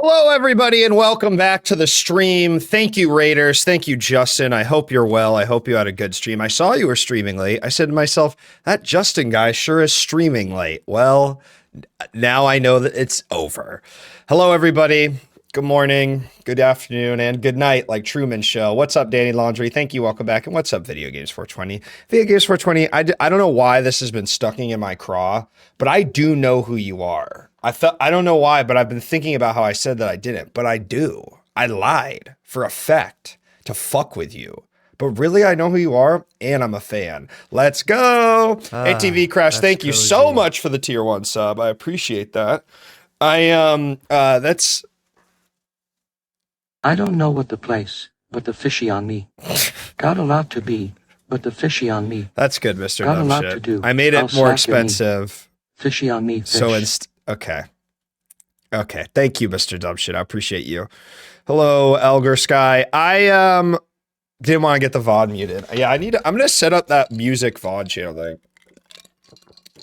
Hello, everybody, and welcome back to the stream. Thank you, Raiders. Thank you, Justin. I hope you're well. I hope you had a good stream. I saw you were streaming late. I said to myself, that Justin guy sure is streaming late. Well, now I know that it's over. Hello, everybody. Good morning, good afternoon, and good night, like Truman Show. What's up, Danny Laundry? Thank you. Welcome back. And what's up, Video Games 420? Video Games 420, I don't know why this has been stucking in my craw, but I do know who you are. I don't know why, but I've been thinking about how I said that I didn't, but I do. I lied for effect to fuck with you. But really, I know who you are, and I'm a fan. Let's go! ATV Crash, thank you so much for the tier 1 sub. I appreciate that. I don't know what the place, but the fishy on me. Got a lot to be, but the fishy on me. That's good, Mr. Got a lot Dumbshit. to do. I made it more expensive. Fishy on me, fish. So okay. Okay. Thank you, Mr. Dumbshit. I appreciate you. Hello, Elgar Sky. I didn't want to get the VOD muted. Yeah, I'm gonna set up that music VOD channel thing.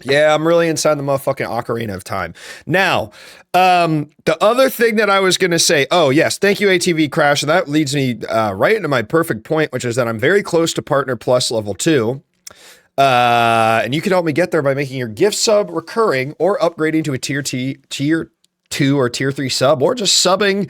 Yeah, I'm really inside the motherfucking Ocarina of Time. Now, the other thing that I was going to say, oh, yes, thank you, ATV Crash. And that leads me right into my perfect point, which is that I'm very close to Partner Plus level 2. And you can help me get there by making your gift sub recurring or upgrading to a tier 2 or tier 3 sub, or just subbing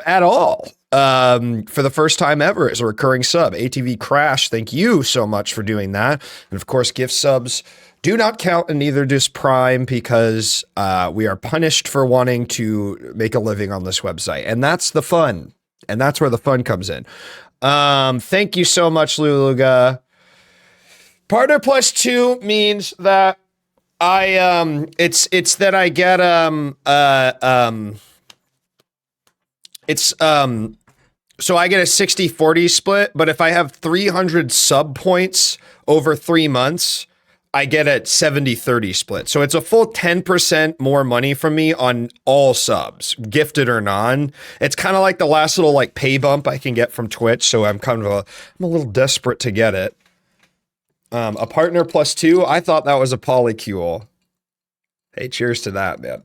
at all for the first time ever as a recurring sub. ATV Crash, thank you so much for doing that. And of course, gift subs do not count, and neither does Prime, because we are punished for wanting to make a living on this website. And that's the fun. And that's where the fun comes in. Thank you so much, Luluga. Partner Plus 2 means that it's that I get, so I get a 60-40 split, but if I have 300 sub points over 3 months, I get a 70-30 split. So it's a full 10% more money from me on all subs, gifted or non. It's kind of like the last little like pay bump I can get from Twitch. So I'm a little desperate to get it. A Partner Plus 2, I thought that was a polycule. Hey, cheers to that, man.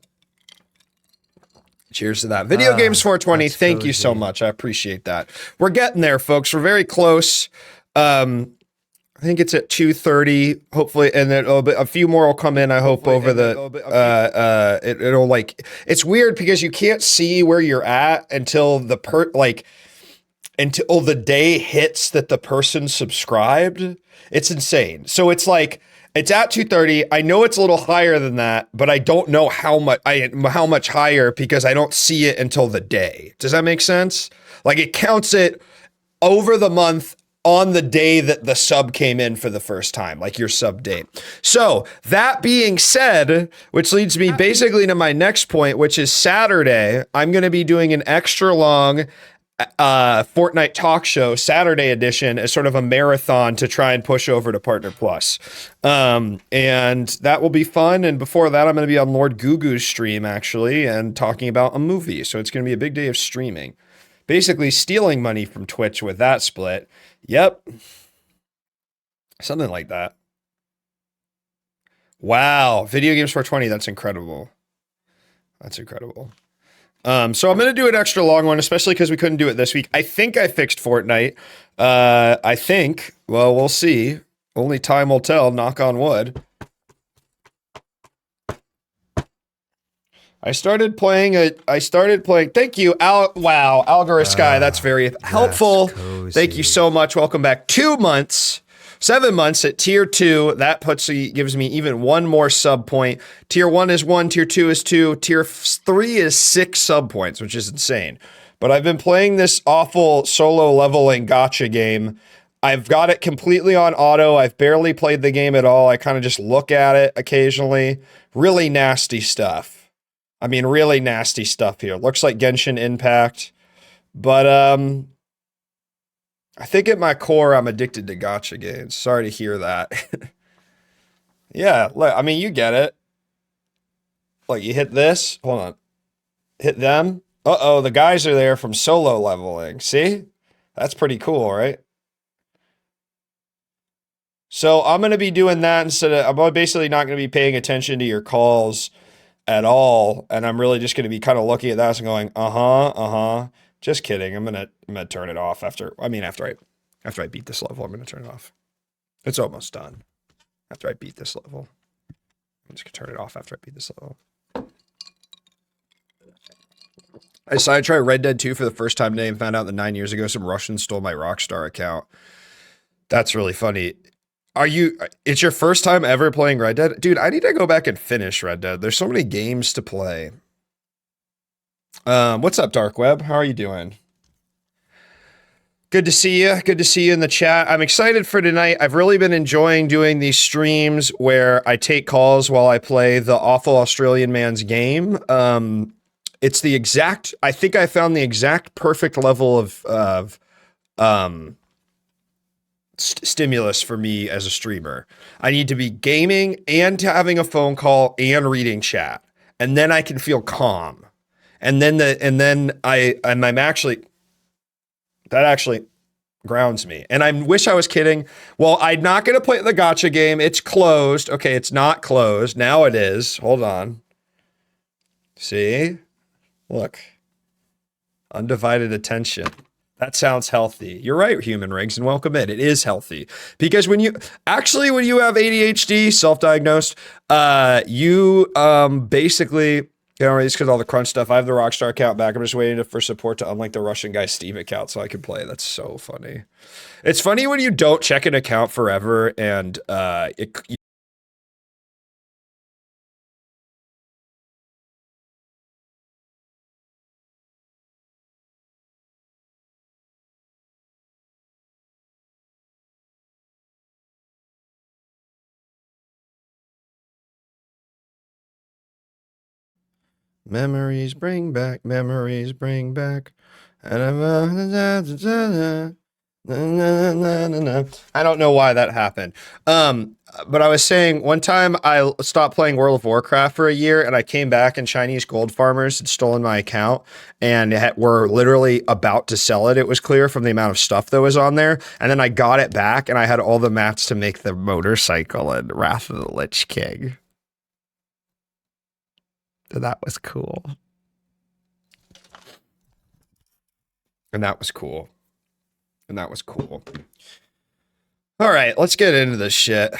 Cheers to that. Video Games 420, thank you so much. I appreciate that. We're getting there, folks. We're very close. I think it's at 2:30, hopefully, and then a few more will come in, I hope, over the, it'll like, it's weird because you can't see where you're at until until the day hits that the person subscribed. It's insane. So it's like, it's at 2:30. I know it's a little higher than that, but I don't know how much higher because I don't see it until the day. Does that make sense? Like it counts it over the month on the day that the sub came in for the first time, like your sub date. So that being said, which leads me basically to my next point, which is Saturday, I'm going to be doing an extra long Fortnite talk show, Saturday edition, as sort of a marathon to try and push over to Partner Plus. And that will be fun. And before that, I'm going to be on Lord Gugu's stream, actually, and talking about a movie. So it's going to be a big day of streaming. Basically stealing money from Twitch with that split. Yep. Something like that. Wow. Video Games 420. That's incredible. That's incredible. So I'm going to do an extra long one, especially because we couldn't do it this week. I think I fixed Fortnite. I think. Well, we'll see. Only time will tell. Knock on wood. I started playing. Thank you, Wow, Algorist Sky. That's very helpful. Thank you so much. Welcome back. 2 months, 7 months at tier 2. That gives me even one more sub point. Tier 1 is 1. Tier 2 is 2. Tier 3 is 6 sub points, which is insane. But I've been playing this awful solo leveling gotcha game. I've got it completely on auto. I've barely played the game at all. I kind of just look at it occasionally. Really nasty stuff. I mean, really nasty stuff here. Looks like Genshin Impact. But I think at my core, I'm addicted to gotcha games. Sorry to hear that. Yeah, I mean, you get it. Like, you hit this. Hold on. Hit them. Uh-oh, the guys are there from solo leveling. See? That's pretty cool, right? So I'm going to be doing that instead of... I'm basically not going to be paying attention to your calls at all, and I'm really just going to be kind of looking at that and going, Just kidding. I'm gonna turn it off after I beat this level. I'm gonna turn it off. It's almost done. After I beat this level, I'm just gonna turn it off after I beat this level. I decided to try Red Dead 2 for the first time today and found out that 9 years ago some Russians stole my Rockstar account. That's really funny. It's your first time ever playing Red Dead? Dude, I need to go back and finish Red Dead. There's so many games to play. What's up, Dark Web? How are you doing? Good to see you. Good to see you in the chat. I'm excited for tonight. I've really been enjoying doing these streams where I take calls while I play the awful Australian man's game. It's the exact, I think I found the exact perfect level of stimulus for me as a streamer. I need to be gaming and having a phone call and reading chat, and then I can feel calm. And then I'm actually, that actually grounds me. And I wish I was kidding. Well, I'm not going to play the gotcha game. It's closed. Okay, it's not closed. Now it is. Hold on. See? Look. Undivided attention. That sounds healthy. You're right, Human Rigs, and welcome in. It is healthy. Because when you have ADHD, self-diagnosed, you basically, it's because all the crunch stuff. I have the Rockstar account back. I'm just waiting for support to unlink the Russian guy's Steam account so I can play. That's so funny. It's funny when you don't check an account forever and memories bring back. I don't know why that happened. But I was saying one time I stopped playing World of Warcraft for a year and I came back and Chinese gold farmers had stolen my account and were literally about to sell it. It was clear from the amount of stuff that was on there. And then I got it back and I had all the mats to make the motorcycle and Wrath of the Lich King. That was cool. And that was cool. All right, let's get into this shit.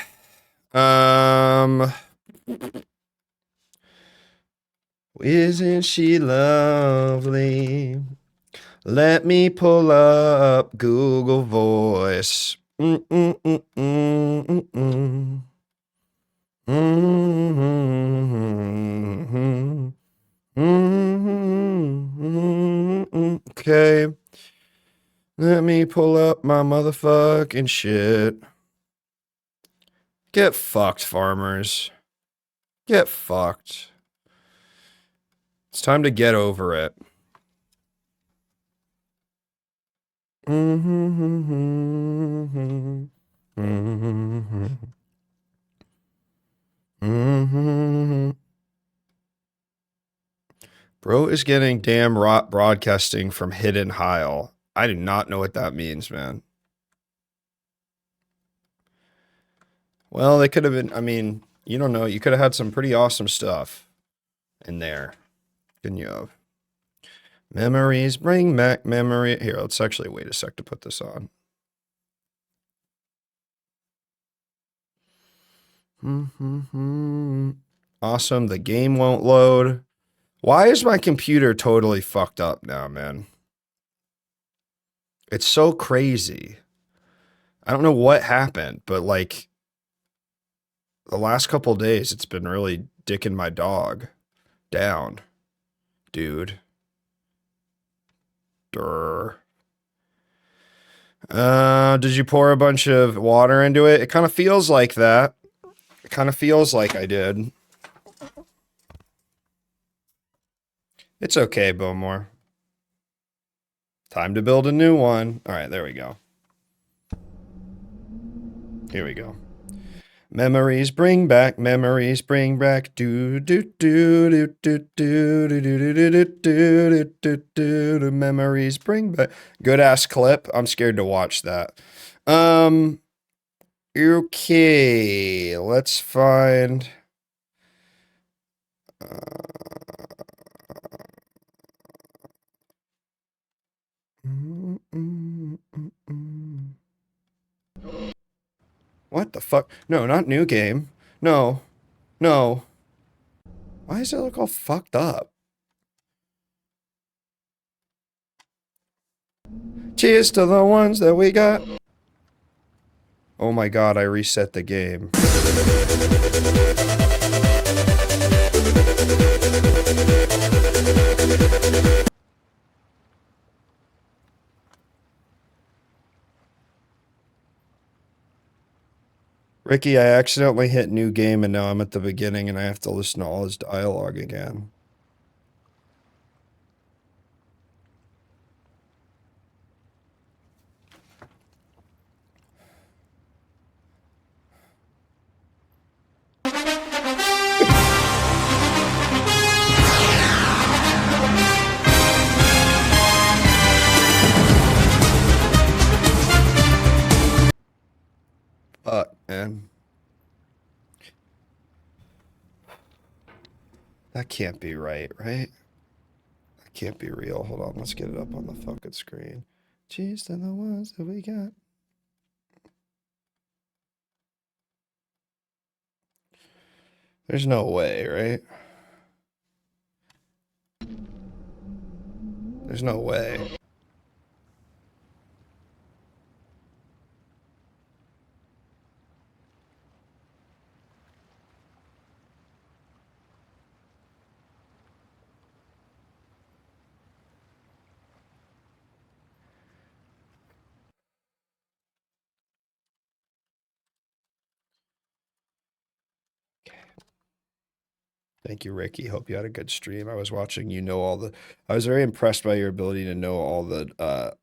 Isn't she lovely? Let me pull up Google Voice. Okay. Let me pull up my motherfucking shit. Get fucked, farmers. Get fucked. It's time to get over it. Bro is getting damn rot broadcasting from Hidden Heil. I do not know what that means, man. Well, they could have been, I mean, you don't know. You could have had some pretty awesome stuff in there. Couldn't you have? Memories bring back memory. Here, let's actually wait a sec to put this on. Awesome. The game won't load. Why is my computer totally fucked up now, man? It's so crazy. I don't know what happened, but like the last couple days, it's been really dicking my dog down, dude. Durr. Did you pour a bunch of water into it? It kind of feels like that. It kind of feels like I did. It's okay, Bowmore. Time to build a new one. All right, there we go. Here we go. Memories bring back, memories bring back. Do do do do do do do do do do do do do do. Memories bring back. Good ass clip. I'm scared to watch that. Okay, let's find. What the fuck? No, not new game. No. No. Why does it look all fucked up? Cheers to the ones that we got. Oh my god, I reset the game. Ricky, I accidentally hit new game and now I'm at the beginning and I have to listen to all his dialogue again. Fuck, man. That can't be right? That can't be real. Hold on, let's get it up on the fucking screen. Cheers to the ones that we got. There's no way, right? There's no way. Thank you, Ricky. Hope you had a good stream. I was watching you know all the. I was very impressed by your ability to know all the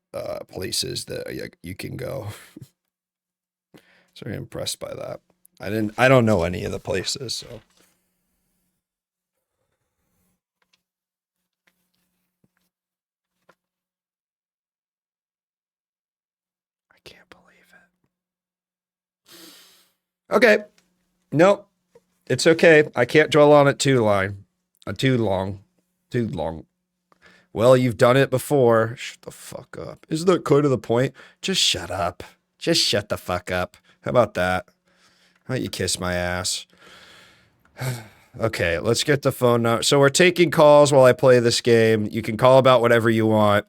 places that you can go. I was very impressed by that. I don't know any of the places, so. I can't believe it. Okay. Nope. It's okay. I can't dwell on it too long. Too long. Too long. Well, you've done it before. Shut the fuck up. Isn't that kind of the point? Just shut up. Just shut the fuck up. How about that? How about you kiss my ass? Okay, let's get the phone number. So we're taking calls while I play this game. You can call about whatever you want.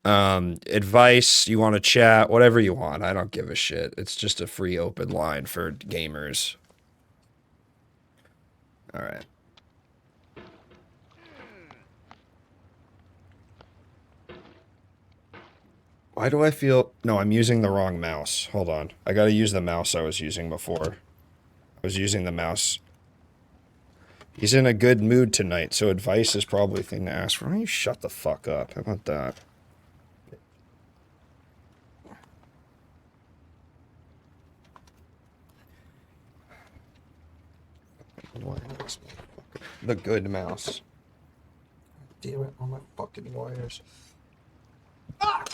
Advice, you want to chat, whatever you want. I don't give a shit. It's just a free open line for gamers. All right. Why do I feel... No, I'm using the wrong mouse. Hold on. I gotta use the mouse I was using before. I was using the mouse. He's in a good mood tonight, so advice is probably a thing to ask for. Why don't you shut the fuck up? How about that? The good mouse. Damn it, on my fucking wires. Ah!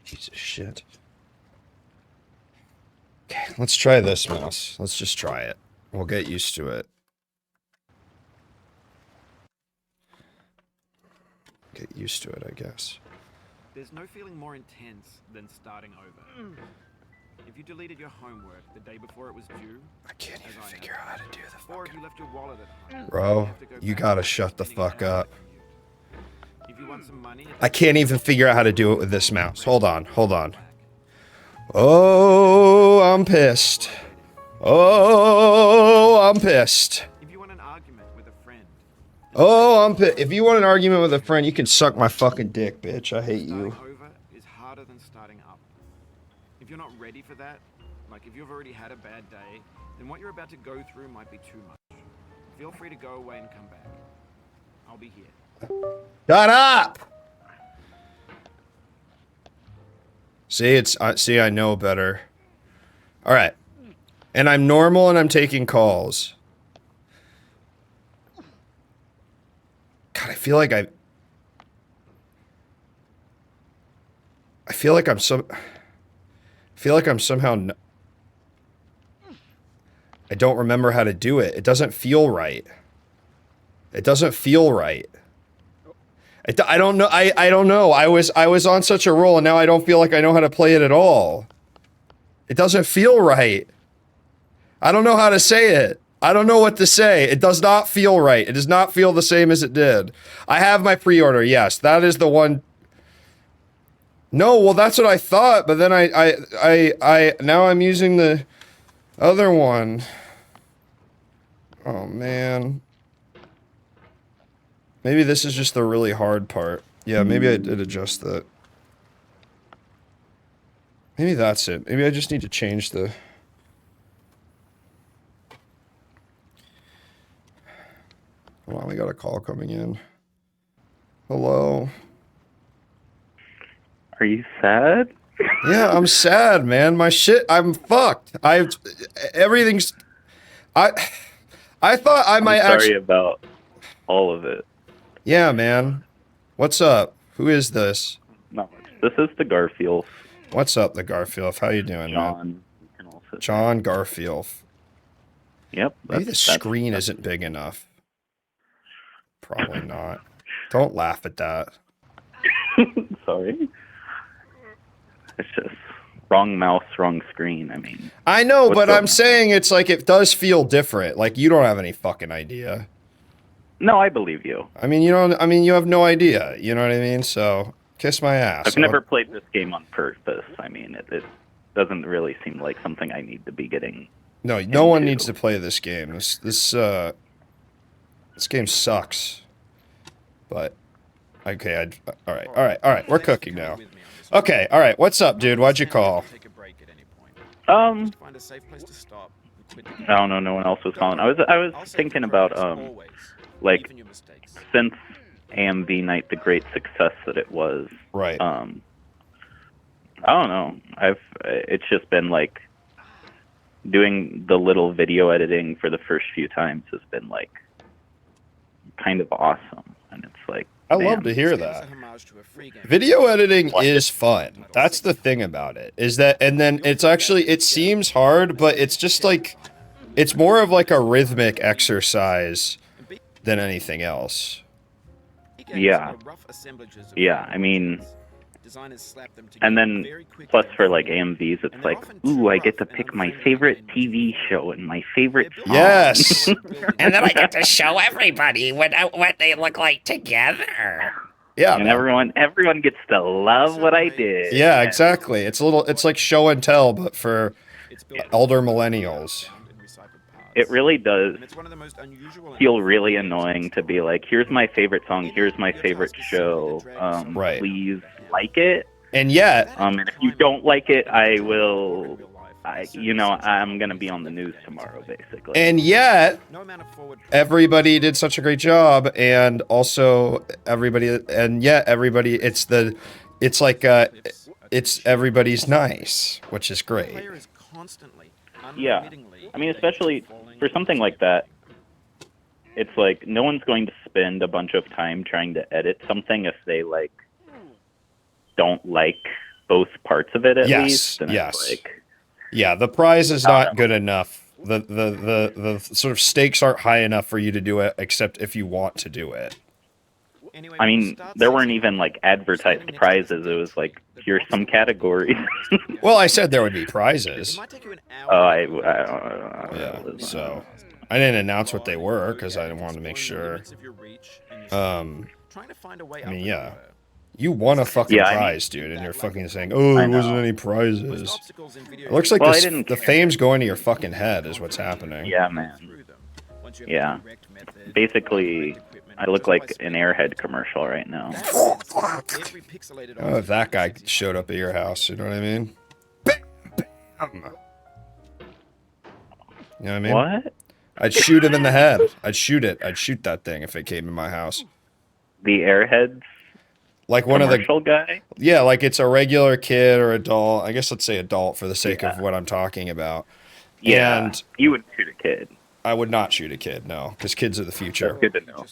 Piece of shit. Okay, let's try this mouse. Let's just try it. We'll get used to it. Get used to it, I guess. There's no feeling more intense than starting over. If you deleted your homework the day before it was due, I can't as even I figure have, out how to do the or if fucking... you left your wallet at home, Bro, have to go you back gotta to shut the beginning fuck and up. If you want some money, I can't even figure out how to do it with this mouse. Hold on, hold on. Oh, I'm pissed. Oh, I'm pissed. if you want an argument with a friend, Oh, I'm pissed. If you want an argument with a friend, you can suck my fucking dick, bitch. I hate you. starting over is harder than starting up. If you're not ready for that, like if you've already had a bad day, then what you're about to go through might be too much. Feel free to go away and come back. I'll be here. Shut up! See, I know better. All right. And I'm normal and I'm taking calls. God, I feel like I'm somehow I don't remember how to do it. It doesn't feel right. It doesn't feel right. I don't know. I don't know. I was on such a roll and now I don't feel like I know how to play it at all. It doesn't feel right. I don't know how to say it. I don't know what to say. It does not feel right. It does not feel the same as it did. I have my pre-order. Yes, that is the one. No, well, that's what I thought, but then now I'm using the other one. Oh, man. Maybe this is just the really hard part. Yeah, maybe I did adjust that. Maybe that's it. Maybe I just need to change the... Hold on, we got a call coming in. Hello? Are you sad? Yeah, I'm sad, man. I'm fucked. Everything's... I thought I might I'm sorry actually... about all of it. Yeah, man. What's up? Who is this? Not much. This is the Garfield. What's up, the Garfield? How you doing, man? John. You can also John Garfield. Yep. Maybe the screen isn't big enough. Probably not. Don't laugh at that. Sorry. It's just wrong mouse, wrong screen. I mean. I know, What's but up, I'm man? saying it's like it does feel different. Like you don't have any fucking idea. No, I believe you. I mean, you have no idea. You know what I mean? So kiss my ass. I've never played this game on purpose. I mean, it doesn't really seem like something I need to be getting. No one needs to play this game. This game sucks. But okay, all right. We're cooking now. Okay, all right. What's up, dude? Why'd you call? I don't know. No one else was calling. I was thinking about like since AMV Night, the great success that it was. Right. I don't know. It's just been like doing the little video editing for the first few times has been like kind of awesome, and it's like I love to hear that. Video editing is fun. That's the thing about it. Is that, and then it's actually, it seems hard, but it's just like, it's more of like a rhythmic exercise than anything else. Yeah. I mean, and then plus for like AMVs, it's like, ooh, I get to pick my favorite TV show and my favorite song. Yes. And then I get to show everybody what they look like together. Yeah. And man. everyone gets to love what I did. Yeah, exactly. It's like show and tell, but for elder millennials. It really does feel really annoying to be like, here's my favorite song, here's my favorite show. Right. Please like it. And yet, and if you don't like it, I'm gonna be on the news tomorrow, basically. and yet, everybody did such a great job, and also everybody, it's everybody's nice, which is great. Yeah, I mean, especially for something like that, it's like no one's going to spend a bunch of time trying to edit something if they like don't like both parts of it at least. And yes. it's like, Yeah, the prize is not good enough. The sort of stakes aren't high enough for you to do it, except if you want to do it. Anyway, I mean, start there weren't sensing even like the advertised next prizes. It episode. was like, here's some categories. Well, I said there would be It prizes. might take you an Oh, hour. to get Yeah, through it. so I didn't announce what they were because I wanted to make sure. Trying to find a way I mean, up yeah. the ladder. You won a fucking Yeah, I mean- prize, dude, and you're fucking saying, "Oh, I there wasn't know. any Most prizes." obstacles in video It looks like Well, I this, didn't the care. fame's going to your fucking head, is what's happening. Yeah, man. through them. Once you have Yeah. the correct method, Basically, correct equipment, I look just like by an spending Airhead commercial right now. that sense, every pixelated Oh, if that guy object is showed up at your house, you know what I mean? Bam, bam. You know what I mean? What? I'd shoot him in the head. I'd shoot it. I'd shoot that thing if it came in my house. The Airheads Like one of the, commercial guy? yeah, like it's a regular kid or adult. I guess let's say adult for the sake of Yeah. what I'm talking about. Yeah. And You would shoot a kid. I would not shoot a kid, no, because kids are the future. Good to know.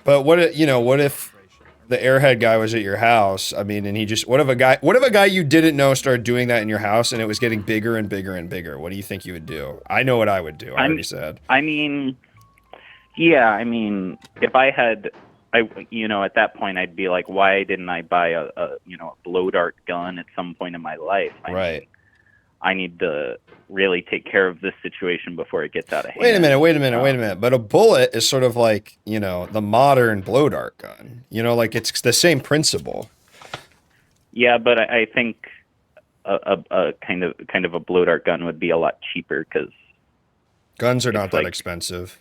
But what if, what if the airhead guy was at your house? I mean, and he just what if a guy you didn't know started doing that in your house and it was getting bigger and bigger and bigger? What do you think you would do? I know what I would do. I already said. I mean, yeah, I mean, if I had, at that point, I'd be like, why didn't I buy a blow dart gun at some point in my life? Right. I need to really take care of this situation before it gets out of hand. Wait a minute. But a bullet is sort of like, the modern blow dart gun. Like it's the same principle. Yeah, but I think a kind of a blow dart gun would be a lot cheaper because Guns are not It's that like- expensive.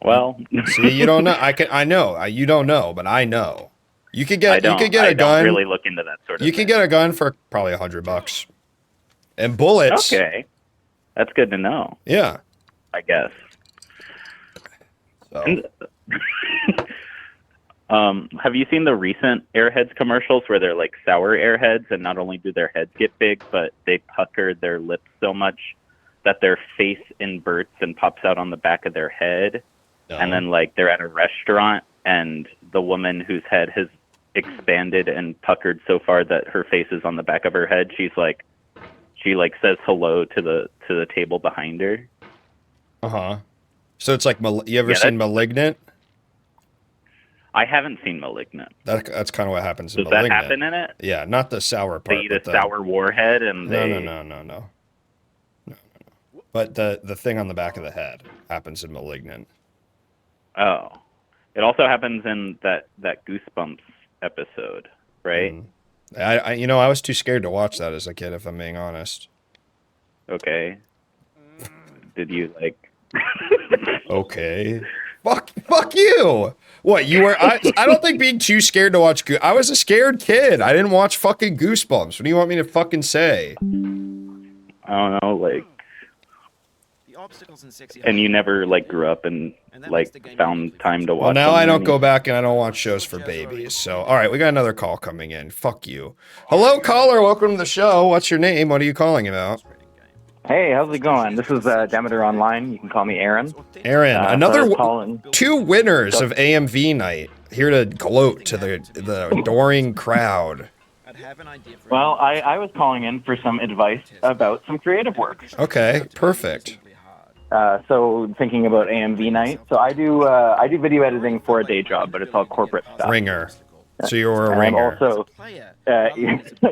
well, See, you don't know. I know. You don't know, but I know. You could get I a don't gun. really look into that sort of You thing. could get a gun for probably $100. And bullets. Okay, that's good to know, Yeah. I guess. So. Have you seen the recent Airheads commercials where they're like sour Airheads, and not only do their heads get big, but they pucker their lips so much that their face inverts and pops out on the back of their head? And then like they're at a restaurant, and the woman whose head has expanded and puckered so far that her face is on the back of her head, she says hello to the table behind her. Uh-huh. So it's like, you ever Yeah, seen Malignant? I haven't seen Malignant. That's kind of what happens in Does that Malignant. happen in it? Yeah, not the sour They part. eat a but the, sour warhead and they... No. But the thing on the back of the head happens in Malignant. Oh. It also happens in that Goosebumps episode, right? I was too scared to watch that as a kid, if I'm being honest. Okay. Did you like... Okay. Fuck you. What, you were... I don't think being too scared to watch... I was a scared kid. I didn't watch fucking Goosebumps. What do you want me to fucking say? I don't know, like... The obstacles in sexy And you never, like, grew up and, like, found time to watch Well, now them I or don't go anything? back and I don't watch shows for babies. So, all right, we got another call coming in. Fuck you. Hello, caller. Welcome to the show. What's your name? What are you calling about? Hey, how's it going? This is Demeter Online. You can call me Aaron. Aaron, So I another was calling. 2 winners of AMV night. Here to gloat to the adoring crowd. I'd have an idea for Well, I was calling in for some advice about some creative work. Okay, perfect. So thinking about AMV night. So I do video editing for a day job, but it's all corporate stuff. Ringer. So you were a And I'm ringer. also, player.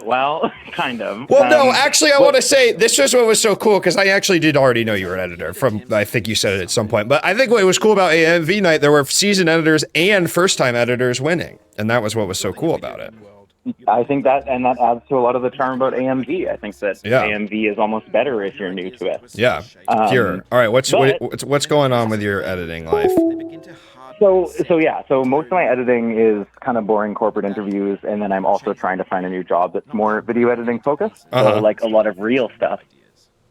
well, kind of. Well, no, Um, actually, I want to say this was what was so cool because I actually did already know you were an editor from, I think you said it at some point. But I think what was cool about AMV night, there were seasoned editors and first-time editors winning. And that was what was so cool about it. I think that adds to a lot of the charm about AMV. I think that Yeah. AMV is almost better if you're new to it. Yeah, pure. All right, what's but- what's going on with your editing life? So most of my editing is kind of boring corporate interviews, and then I'm also trying to find a new job that's more video editing focused. Uh-huh. So like a lot of real stuff.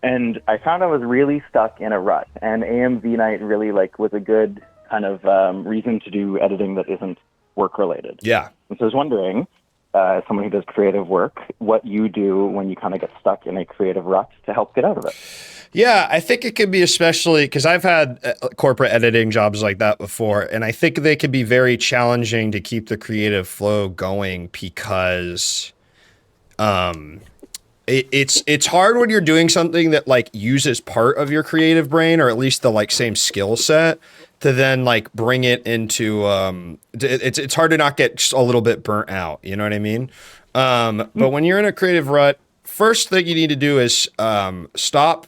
And I found I was really stuck in a rut, and AMV night really was a good kind of reason to do editing that isn't work related. Yeah. And so I was wondering, as someone who does creative work, what you do when you kind of get stuck in a creative rut to help get out of it. Yeah, I think it could be especially because I've had corporate editing jobs like that before, and I think they could be very challenging to keep the creative flow going because it's hard when you're doing something that like uses part of your creative brain, or at least the like same skill set, to then like bring it into it's hard to not get just a little bit burnt out, you know what I mean? But when you're in a creative rut, first thing you need to do is stop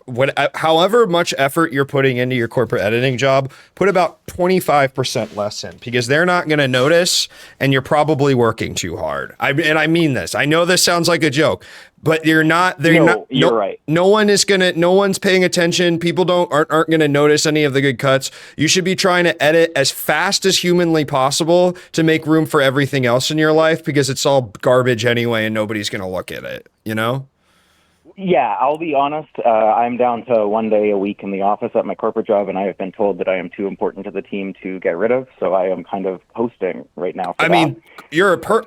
however much effort you're putting into your corporate editing job, put about 25% less in, because they're not going to notice and you're probably working too hard. I mean this. I know this sounds like a joke, but you're not. You're right. No one's paying attention. People aren't going to notice any of the good cuts. You should be trying to edit as fast as humanly possible to make room for everything else in your life, because it's all garbage anyway and nobody's going to look at it, you know? Yeah, I'll be honest. I'm down to 1 day a week in the office at my corporate job, and I have been told that I am too important to the team to get rid of. So I am kind of hosting right now. I mean,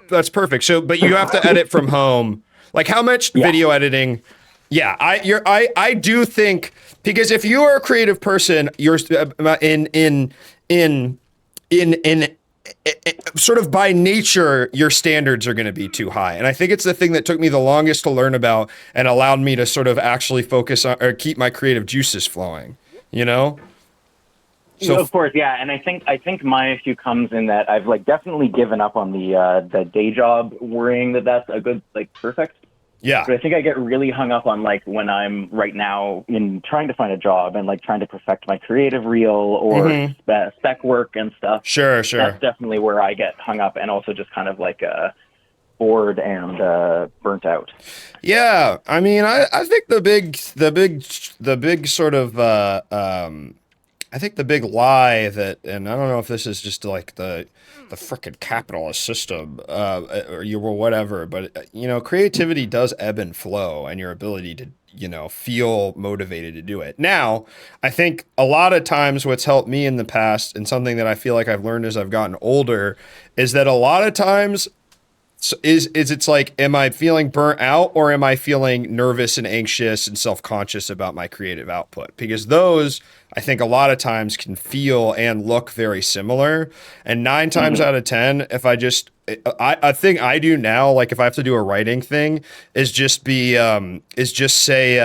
that's perfect. So, but you have to edit from home. Like, how much video editing? Yeah, I do think, because if you are a creative person, you're in sort of by nature, your standards are going to be too high. And I think it's the thing that took me the longest to learn about and allowed me to sort of actually focus on or keep my creative juices flowing, you know? So of course, yeah. And I think my issue comes in that I've like definitely given up on the day job, worrying that that's a good, like, perfect. Yeah. But I think I get really hung up on like when I'm right now in trying to find a job and like trying to perfect my creative reel or spec work and stuff. Sure. That's definitely where I get hung up, and also just kind of like bored and burnt out. Yeah. I mean, I think the big sort of I think the big lie that, and I don't know if this is just like the frickin' capitalist system, or whatever, but you know, creativity does ebb and flow, and your ability to, you know, feel motivated to do it. Now, I think a lot of times what's helped me in the past, and something that I feel like I've learned as I've gotten older, is that a lot of times it's like, am I feeling burnt out, or am I feeling nervous and anxious and self-conscious about my creative output? Because those, I think, a lot of times can feel and look very similar. And 9 times out of 10, if I think I do now, like if I have to do a writing thing, I just say,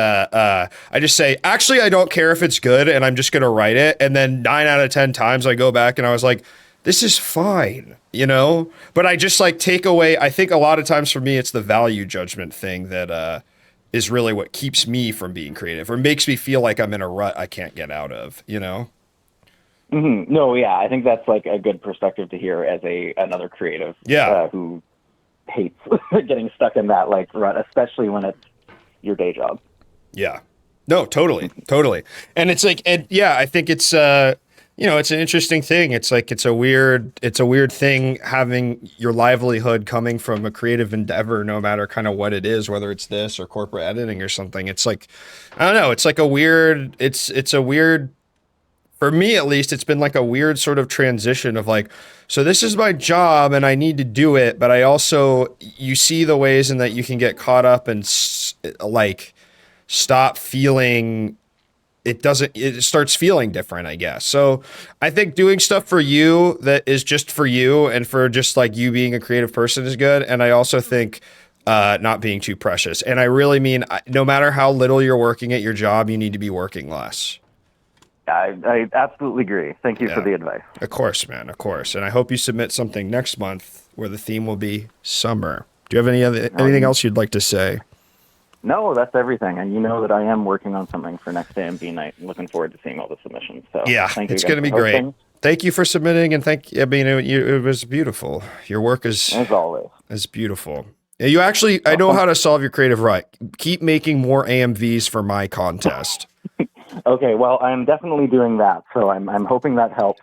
actually, I don't care if it's good, and I'm just going to write it. And then 9 out of 10 times I go back and I was like, this is fine, you know? But I just like take away, I think a lot of times for me, it's the value judgment thing that is really what keeps me from being creative, or makes me feel like I'm in a rut I can't get out of, you know? Mm-hmm. No, yeah, I think that's like a good perspective to hear as another creative who hates getting stuck in that like rut, especially when it's your day job. Yeah. No, totally. And it's like, I think it's, you know, it's an interesting thing. It's like, it's a weird thing having your livelihood coming from a creative endeavor, no matter kind of what it is, whether it's this or corporate editing or something. It's like, I don't know. It's like it's a weird, for me at least, it's been like a weird sort of transition of like, so this is my job and I need to do it. But I also, you see the ways in that you can get caught up and like stop feeling, it starts feeling different, I guess. So I think doing stuff for you that is just for you and for just like you being a creative person is good. And I also think not being too precious. And I really mean, no matter how little you're working at your job, you need to be working less. I absolutely agree. Thank you for the advice. Of course, man. Of course. And I hope you submit something next month where the theme will be summer. Do you have anything else you'd like to say? No, that's everything. And you know that I am working on something for next AMV night. I'm looking forward to seeing all the submissions. So yeah, it's going to be great. Thank you for submitting, and it was beautiful. Your work is, as always, is beautiful. You actually, I know how to solve your creative rut. Keep making more AMVs for my contest. Okay, well, I'm definitely doing that. So I'm hoping that helps.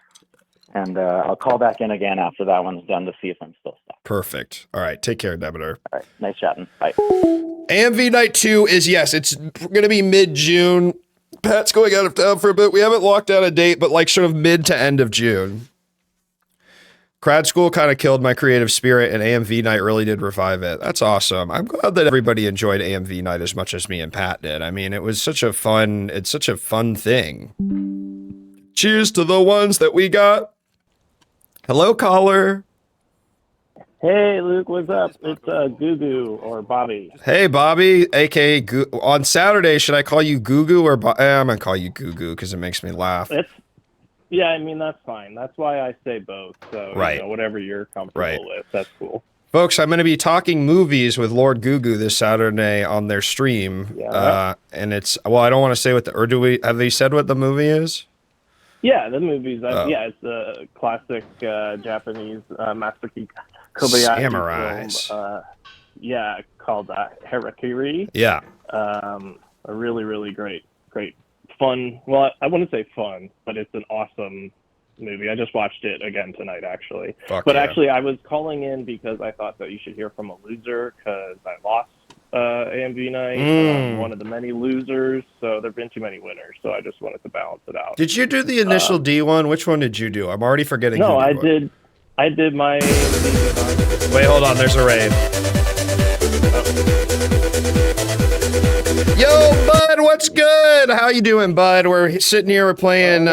And I'll call back in again after that one's done to see if I'm still stuck. Perfect. All right. Take care, Demeter. All right. Nice chatting. Bye. AMV Night 2 is, yes, it's going to be mid-June. Pat's going out of town for a bit. We haven't locked down a date, but like sort of mid to end of June. Grad school kind of killed my creative spirit, and AMV Night really did revive it. That's awesome. I'm glad that everybody enjoyed AMV Night as much as me and Pat did. I mean, it's such a fun thing. Cheers to the ones that we got. Hello, caller. Hey, Luke, what's up? It's Gugu or Bobby. Hey, Bobby, aka on Saturday. Should I call you Gugu or I'm gonna call you Gugu because it makes me laugh. Yeah, I mean that's fine. That's why I say both. So Right. whatever you're comfortable with, that's cool. Folks, I'm going to be talking movies with Lord Gugu this Saturday on their stream. Yeah. And it's, well, I don't want to say or have they said what the movie is? Yeah, the movies. It's a classic Japanese Masaki Kobayashi Samurais. film. Called Harakiri. Yeah. A really, really great fun. Well, I wouldn't say fun, but it's an awesome movie. I just watched it again tonight, actually. Actually, I was calling in because I thought that you should hear from a loser because I lost AMV night. I'm one of the many losers, so there've been too many winners. So I just wanted to balance it out. Did you do the initial D one? Which one did you do? I'm already forgetting. No, I did. I did my. Wait, hold on. There's a raid. Yo, Bud, what's good? How you doing, Bud? We're sitting here. We're playing.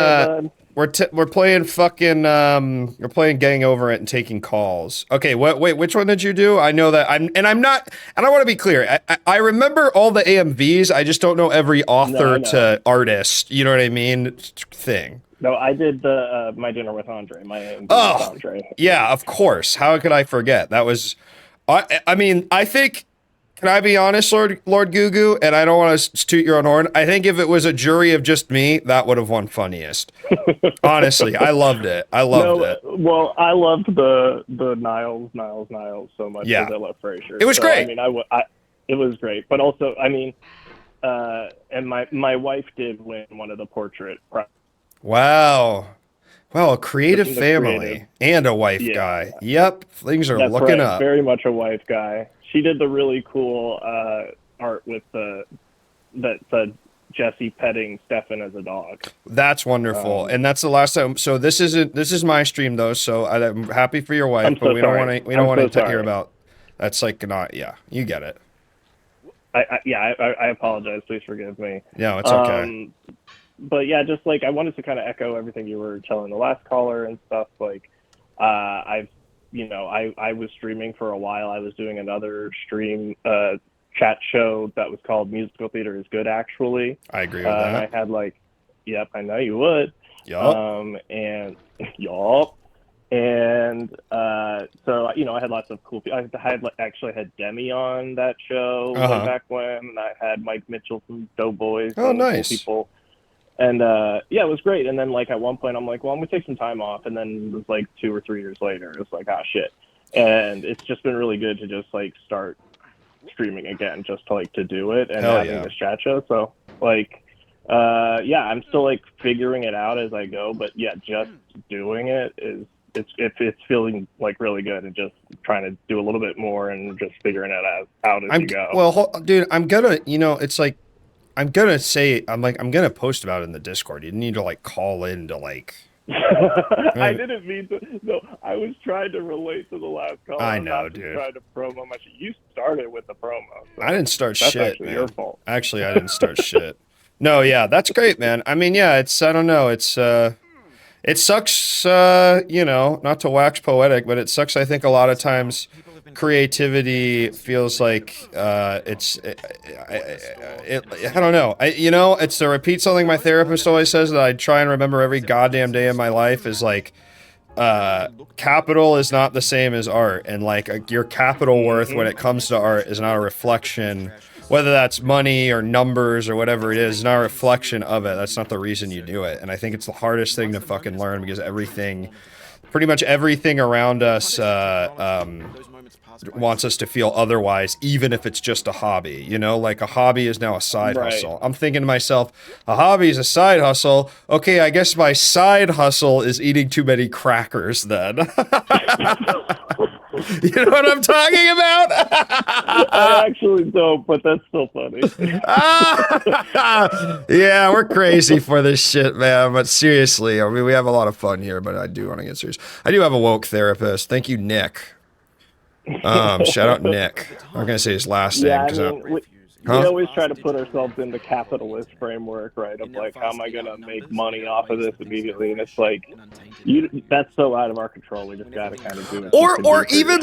We're playing fucking. We're playing Gang Over It and taking calls. Okay, wait, which one did you do? I know that I'm not. And I want to be clear. I remember all the AMVs. I just don't know every author to artist. You know what I mean? Thing. No, I did the My Dinner with Andre. My AMV with Andre. Yeah, of course. How could I forget? That was. I mean, I think. Can I be honest, Lord Gugu? And I don't want to toot your own horn. I think if it was a jury of just me, that would have won funniest. Honestly, I loved it. I loved it. Well, I loved the Niles so much. Yeah, I love Frasier. It was great. I mean, it was great. But also, I mean, and my wife did win one of the portrait. Wow. Well, a creative family and a wife guy. Yep, things are looking up. Very much a wife guy. She did the really cool art with that said Jesse petting Stefan as a dog. That's wonderful, and that's the last time. So this is my stream though. So I'm happy for your wife, but we don't want to hear about. That's like not. Yeah, you get it. I apologize. Please forgive me. No, it's okay. But yeah, just like I wanted to kind of echo everything you were telling the last caller and stuff. Like, I was streaming for a while. I was doing another stream chat show that was called Musical Theater is Good, actually. I agree with that. I had yep, I know you would. Yup. And yup. And so, I had lots of cool people. I actually had Demi on that show way back when. And I had Mike Mitchell from Doughboys. Oh, nice. Cool people. And it was great. And then at one point I'm like, well, I'm gonna take some time off. And then it was 2 or 3 years later, it was like, ah, shit. And it's just been really good to just start streaming again, just to do it and having this chat show. So I'm still figuring it out as I go. But yeah, just doing it is it's feeling really good, and just trying to do a little bit more and just figuring it out as you go. Well, dude, I'm gonna, it's like. I'm gonna post about it in the Discord. You need to call in to I didn't mean to. No, I was trying to relate to the last call. I know, dude. Trying to promo much. You started with the promo. So I didn't start shit. That's actually man. your fault. Actually, I didn't start shit. No, yeah, that's great, man. I mean, yeah, it's I don't know. It's it sucks. Not to wax poetic, but it sucks. I think a lot of times. Creativity feels like I don't know. It's to repeat something my therapist always says that I try and remember every goddamn day of my life is capital is not the same as art, and your capital worth when it comes to art is not a reflection, whether that's money or numbers or whatever it is, not a reflection of it. That's not the reason you do it. And I think it's the hardest thing to fucking learn because pretty much everything around us wants us to feel otherwise, even if it's just a hobby. A hobby is now a side hustle. I'm thinking to myself, a hobby is a side hustle. Okay, I guess my side hustle is eating too many crackers then. You know what I'm talking about? I actually don't, but that's still funny. Yeah, we're crazy for this shit, man. But seriously, I mean, we have a lot of fun here, but I do want to get serious. I do have a woke therapist. Thank you, Nick. Shout out Nick. I'm not gonna say his last name because we always try to put ourselves in the capitalist framework, right? Of how am I gonna make money off of this immediately? And it's that's so out of our control. We just gotta kind of do it. Or even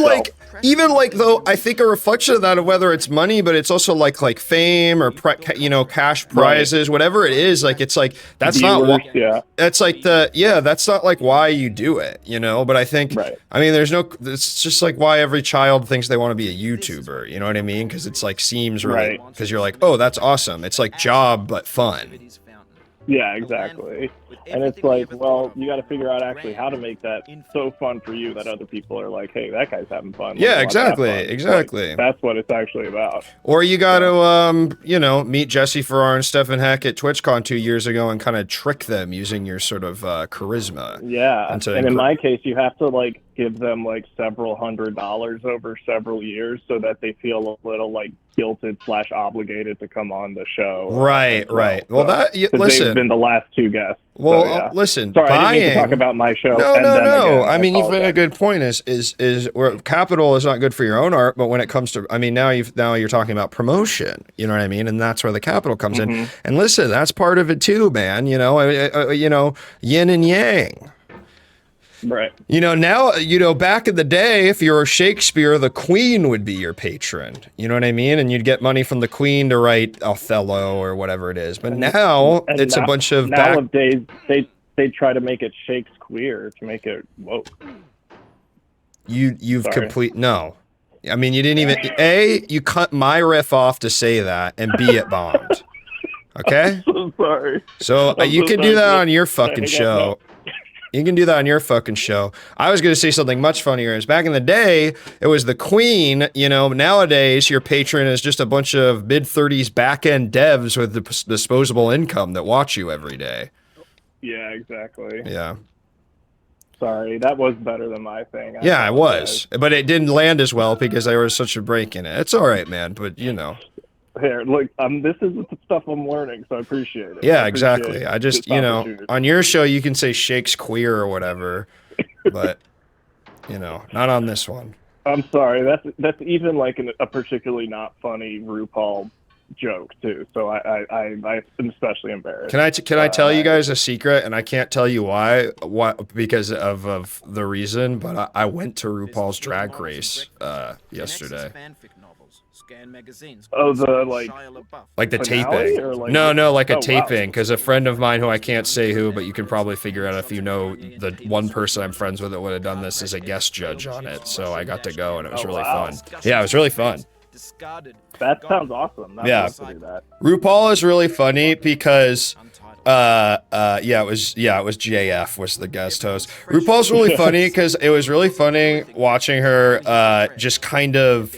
even like though I think a reflection of that of whether it's money, but it's also like fame or cash prizes, whatever it is. Like it's like that's not why. That's like that's not like why you do it, you know. But I think I mean there's no. It's just like why every child thinks they want to be a YouTuber. You know what I mean? Because it's like seems really because you're like, oh, that's awesome. It's like job but fun. Yeah, exactly. And it's like, well, you got to figure out actually how to make that so fun for you that other people are like, hey, that guy's having fun. Yeah, exactly. Like, that's what it's actually about. Or you got to, you know, meet Jesse Farrar and Stefan Heck at TwitchCon 2 years ago and kind of trick them using your sort of charisma. Yeah, and in my case, you have to like give them like several $100s over several years so that they feel a little like guilted / obligated to come on the show. Right. Well, listen, they've been the last two guests. Well, so, yeah. Listen, sorry, I didn't mean to talk about my show. No. I mean, you've made a good point. Is where capital is not good for your own art, but when it comes to, I mean, now you're talking about promotion. You know what I mean? And that's where the capital comes in. And listen, that's part of it too, man. You know, yin and yang. Right. You know, now, you know, back in the day, if you were Shakespeare, the Queen would be your patron. You know what I mean? And you'd get money from the Queen to write Othello or whatever it is. But now it's a bunch of nowadays they try to make it Shakespeare to make it woke. You've complete no. I mean, you didn't even A, you cut my riff off to say that, and B, it bombed. Okay? I'm so sorry. So you can do that on your fucking show. You can do that on your fucking show. I was going to say something much funnier. Is back in the day, it was the Queen. You know, nowadays your patron is just a bunch of mid-30s back-end devs with disposable income that watch you every day. Yeah, exactly. Yeah. Sorry, that was better than my thing. Yeah, it was, but it didn't land as well because there was such a break in it. It's all right, man. But you know. Here, look, this is the stuff I'm learning, so I appreciate it. Yeah, exactly. I just, you know, on your show you can say Shakespeare or whatever, but you know, not on this one. I'm sorry. That's even like a particularly not funny RuPaul joke too. So I'm especially embarrassed. Can I tell you guys a secret? And I can't tell you why because of the reason, but I went to RuPaul's Drag Race yesterday. Oh, the like the taping. Like, no, like a taping. Because a friend of mine who I can't say who, but you can probably figure out if you know the one person I'm friends with that would have done this is a guest judge on it. So I got to go and it was really fun. Yeah, it was really fun. That sounds awesome. Yeah, RuPaul is really funny because it was JF was the guest host. RuPaul's really funny because it was really funny watching her just kind of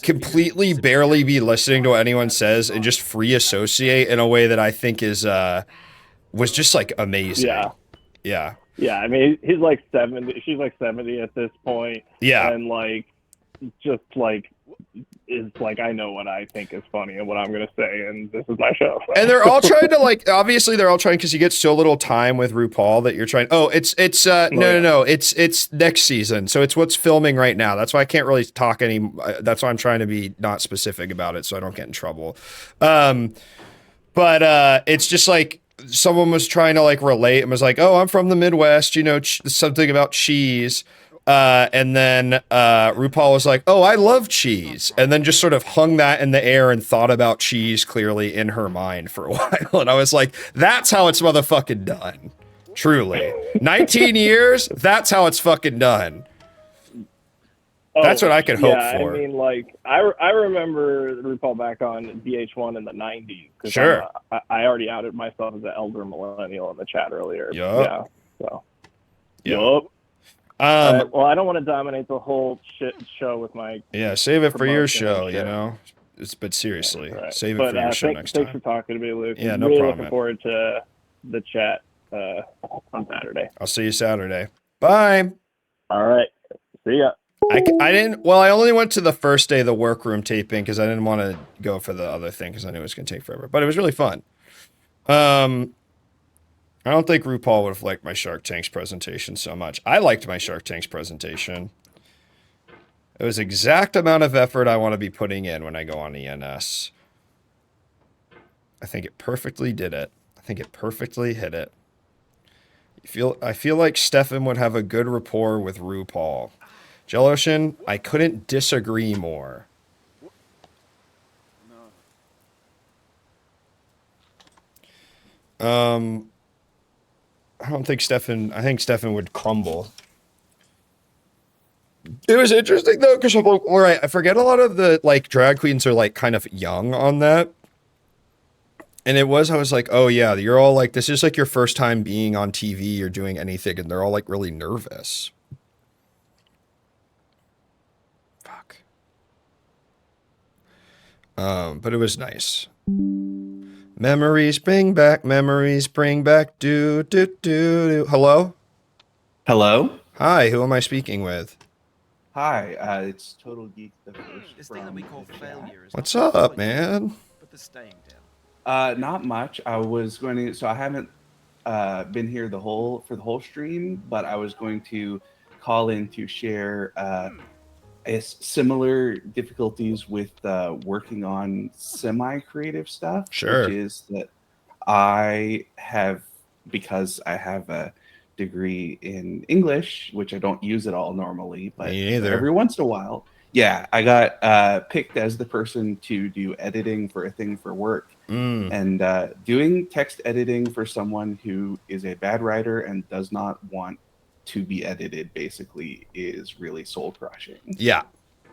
completely barely be listening to what anyone says and just free associate in a way that I think is was just like amazing. Yeah. I mean, he's like 70. She's like 70 at this point. Yeah. And like, just like, is like, I know what I think is funny and what I'm going to say, and this is my show. And they're all trying to like, obviously they're all trying because you get so little time with RuPaul that you're trying. Oh, it's no. It's next season. So it's what's filming right now. That's why I can't really talk that's why I'm trying to be not specific about it so I don't get in trouble. But it's just like, someone was trying to like relate and was like, oh, I'm from the Midwest, you know, something about cheese. And then RuPaul was like, oh, I love cheese. And then just sort of hung that in the air and thought about cheese clearly in her mind for a while. And I was like, that's how it's motherfucking done. Truly. 19 years, that's how it's fucking done. That's what I could hope for. I mean, like, I remember RuPaul back on VH1 in the 90s. Sure. I already outed myself as an elder millennial in the chat earlier. Yep. Yeah. So. Yep. Well, I don't want to dominate the whole shit show with my. Yeah, save it for your show, you know. But seriously, save it for your show next time. Thanks for talking to me, Luke. Yeah, no really problem. Looking forward to the chat on Saturday. I'll see you Saturday. Bye. All right. See ya. I only went to the first day of the workroom taping because I didn't want to go for the other thing because I knew it was going to take forever. But it was really fun. I don't think RuPaul would have liked my Shark Tanks presentation so much. I liked my Shark Tanks presentation. It was the exact amount of effort I want to be putting in when I go on ENS. I think it perfectly did it. I think it perfectly hit it. I feel like Stefan would have a good rapport with RuPaul. Jellotion, I couldn't disagree more. I don't think I think Stefan would crumble. It was interesting though, because all right, I forget a lot of the like drag queens are like kind of young on that. And I was like, oh yeah, you're all like, this is like your first time being on TV or doing anything, and they're all like really nervous. Fuck. But it was nice. Memories bring back, do, do, do, do. Hello? Hello? Hi, who am I speaking with? Hi, it's Total Geek the First. This thing that we call failure is What's not up, man? but the staying down. Not much. I was going to, so I haven't been here for the whole stream, but I was going to call in to share similar difficulties with working on semi-creative stuff. Sure. Which is that I have, because I have a degree in English, which I don't use at all normally, but every once in a while, yeah, I got picked as the person to do editing for a thing for work. And doing text editing for someone who is a bad writer and does not want to be edited basically is really soul crushing. Yeah,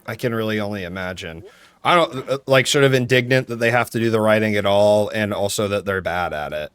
I can really only imagine. I don't like sort of indignant that they have to do the writing at all, and also that they're bad at it.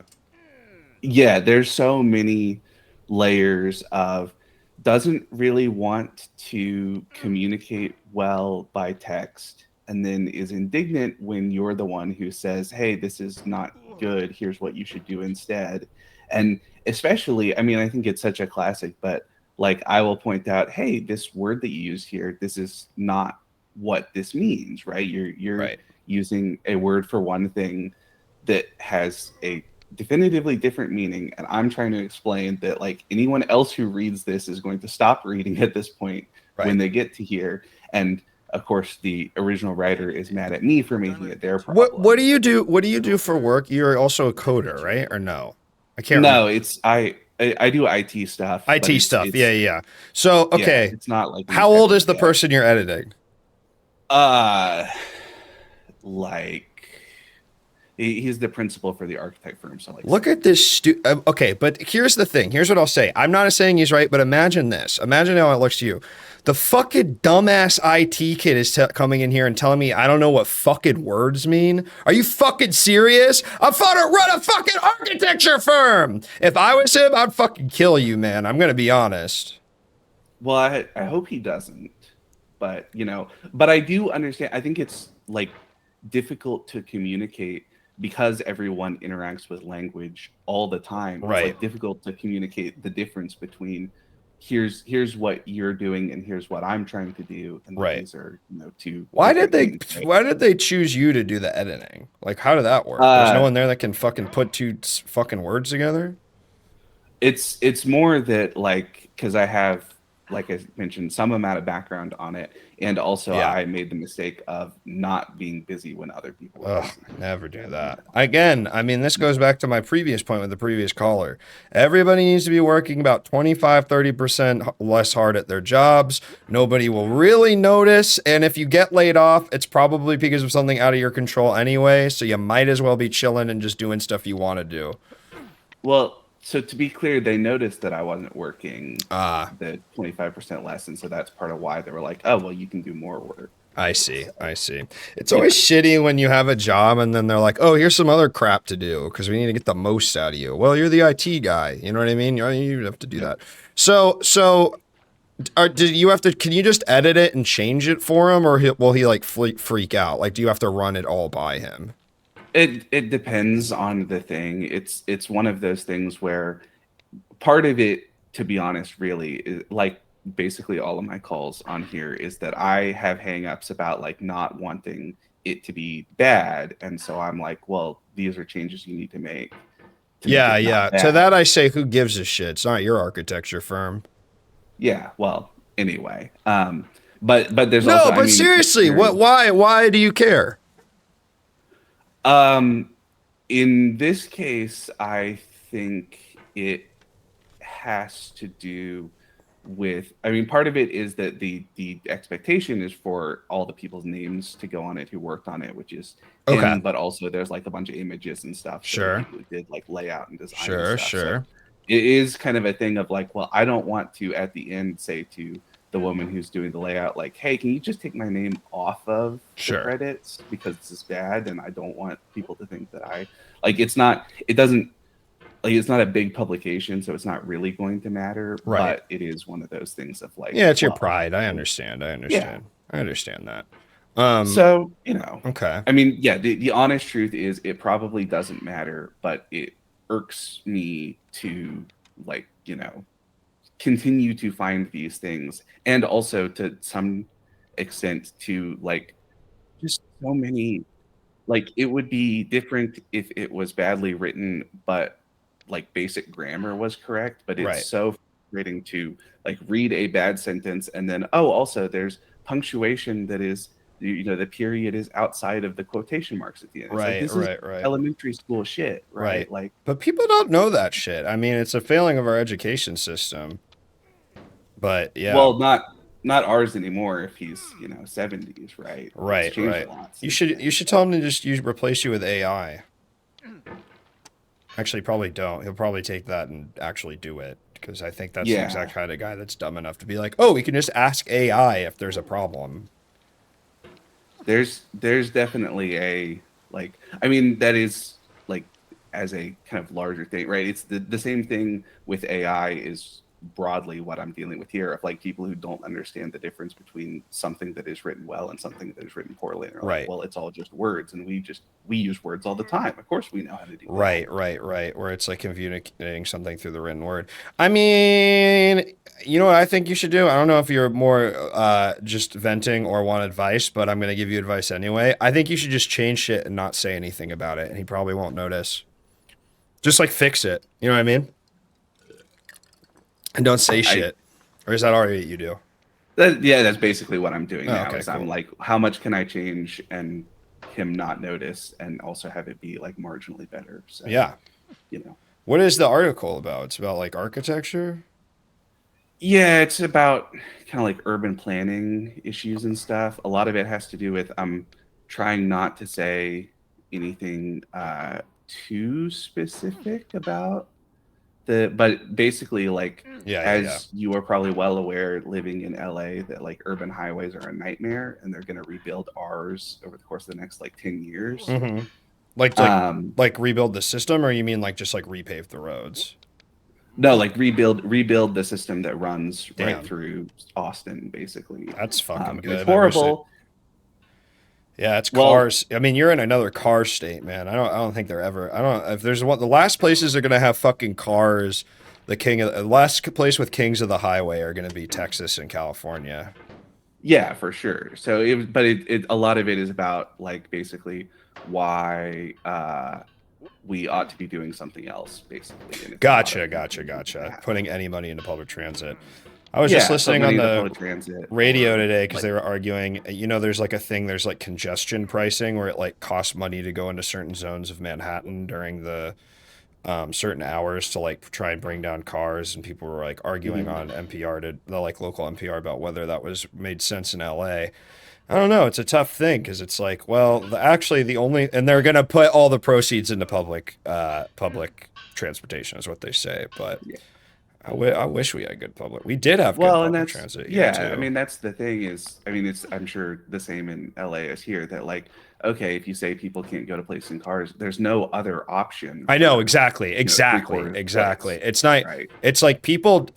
Yeah, there's so many layers of doesn't really want to communicate well by text, and then is indignant when you're the one who says, hey, this is not good, here's what you should do instead. And especially, I mean, I think it's such a classic, but like I will point out, hey, this word that you use here, this is not what this means, right? You're right. using a word for one thing that has a definitively different meaning, and I'm trying to explain that like anyone else who reads this is going to stop reading at this point when they get to here, and of course the original writer is mad at me for making it their problem. What do you do for work? You're also a coder, right? Or no? I can't remember. It's I do IT stuff. IT stuff. Yeah. So okay, yeah, it's not like how old is the person you're editing? Like he's the principal for the architect firm. So like, look at this. Okay, but here's the thing. Here's what I'll say. I'm not saying he's right, but imagine this. Imagine how it looks to you. The fucking dumbass IT kid is coming in here and telling me I don't know what fucking words mean. Are you fucking serious? I'm trying to run a fucking architecture firm. If I was him, I'd fucking kill you, man. I'm gonna be honest. Well, I hope he doesn't. But but I do understand. I think it's like difficult to communicate because everyone interacts with language all the time. Right. It's like difficult to communicate the difference between here's what you're doing and here's what I'm trying to do. And right. These are two. Why did they choose you to do the editing? Like, how did that work? There's no one there that can fucking put two fucking words together. It's more that like because I have, like I mentioned, some amount of background on it, and also I made the mistake of not being busy when other people were busy. Never do that. Again, I mean, this goes back to my previous point with the previous caller. Everybody needs to be working about 25-30% less hard at their jobs. Nobody will really notice, and if you get laid off, it's probably because of something out of your control anyway, so you might as well be chilling and just doing stuff you want to do. Well, so to be clear, they noticed that I wasn't working the 25% less, and so that's part of why they were like, oh, well, you can do more work. I see. It's always shitty when you have a job and then they're like, oh, here's some other crap to do because we need to get the most out of you. Well, you're the IT guy. You know what I mean? You have to do that. So do you have to, can you just edit it and change it for him, or will he like freak out? Like, do you have to run it all by him? It depends on the thing. It's one of those things where part of it, to be honest, really is like basically all of my calls on here is that I have hangups about like not wanting it to be bad, and so I'm like, well, these are changes you need to make. Yeah. To that I say, who gives a shit? It's not your architecture firm. Yeah. Well, anyway, but there's also, but seriously, why do you care? In this case, I think it has to do I mean, part of it is that the expectation is for all the people's names to go on it who worked on it, which is him, but also there's like a bunch of images and stuff. Sure. People who did like layout and design. Sure, and stuff. sure. So it is kind of a thing of like, well, I don't want to at the end say to the woman who's doing the layout, like, hey, can you just take my name off of the credits because this is bad, and I don't want people to think that I like. It's not a big publication, so it's not really going to matter. Right. But it is one of those things of like, yeah, it's your pride. I understand. Yeah. I understand that. So okay. I mean, yeah, the honest truth is it probably doesn't matter, but it irks me to like, continue to find these things, and also to some extent to like just so many, like it would be different if it was badly written, but like basic grammar was correct, but it's so frustrating to like read a bad sentence and then, oh, also there's punctuation that is, the period is outside of the quotation marks at the end. It's like, this is elementary school shit, right? Like, but people don't know that shit. I mean, it's a failing of our education system. But yeah, well, not ours anymore. If he's 70s, right? Right. You should tell him to just replace you with AI. Actually, probably don't. He'll probably take that and actually do it, because I think that's the exact kind of guy that's dumb enough to be like, oh, we can just ask AI if there's a problem. There's definitely a like, I mean, that is like as a kind of larger thing, right? It's the same thing with AI is broadly what I'm dealing with here, of like people who don't understand the difference between something that is written well and something that is written poorly. And like, well, it's all just words, and we use words all the time. Of course we know how to do that. Right. Where it's like communicating something through the written word. I mean, you know what I think you should do? I don't know if you're more just venting or want advice, but I'm going to give you advice anyway. I think you should just change shit and not say anything about it, and he probably won't notice. Just like fix it. You know what I mean? And don't say shit. Or is that already what you do? That's basically what I'm doing now. Okay, is cool. I'm like, how much can I change and him not notice, and also have it be like marginally better? So, yeah. What is the article about? It's about like architecture? Yeah, it's about kind of like urban planning issues and stuff. A lot of it has to do with I'm trying not to say anything too specific about but basically, like, you are probably well aware, living in LA, that like urban highways are a nightmare, and they're going to rebuild ours over the course of the next like 10 years. Mm-hmm. Like rebuild the system, or you mean like just like repave the roads? No, like rebuild the system that runs right through Austin, basically. That's fucking good. It's horrible. Yeah, it's cars. I mean, you're in another car state, man. I don't think they're ever. I don't. If there's the last places are gonna have fucking cars, the last place with kings of the highway are gonna be Texas and California. Yeah, for sure. So a lot of it is about like basically why we ought to be doing something else, basically. Gotcha. Putting any money into public transit. I was just listening on the radio today because they were arguing, there's like a thing, there's like congestion pricing where it like costs money to go into certain zones of Manhattan during the certain hours to like try and bring down cars, and people were like arguing on NPR, the like local NPR, about whether that was made sense in LA. I don't know. It's a tough thing because it's like, well, and they're going to put all the proceeds into public transportation is what they say, but I wish we had good public. We did have good public transit. Yeah, I mean, that's the thing is, I mean, I'm sure the same in LA as here, that like, okay, if you say people can't go to places in cars, there's no other option. I know, exactly. It's not, it's like people,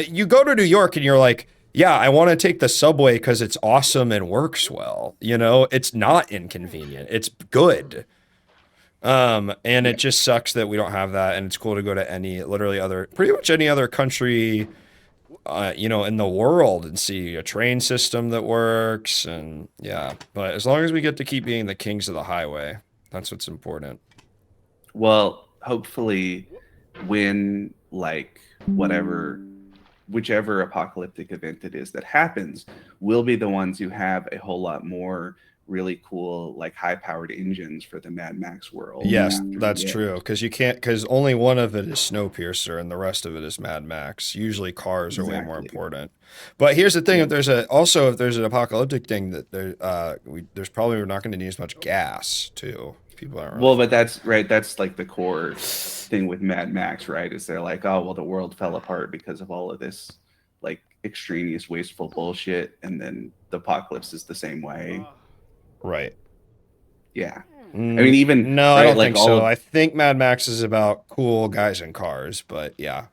you go to New York and you're like, yeah, I want to take the subway because it's awesome and works well. It's not inconvenient. It's good. And it just sucks that we don't have that, and it's cool to go to pretty much any other country, in the world and see a train system that works, and but as long as we get to keep being the kings of the highway, that's what's important. Well, hopefully when like whichever apocalyptic event it is that happens, we'll be the ones who have a whole lot more really cool, like high-powered engines for the Mad Max world. Yes, that's true. Because only one of it is Snowpiercer and the rest of it is Mad Max. Usually cars are way more important. But here's the thing: if there's an apocalyptic thing, that there's probably not going to need as much gas too. People aren't. Well, but that's right. That's like the core thing with Mad Max, right? Is they're like, oh well, the world fell apart because of all of this like extraneous, wasteful bullshit, and then the apocalypse is the same way. Right. Yeah. I mean, even no, right, I don't like think so. I think Mad Max is about cool guys in cars, but yeah.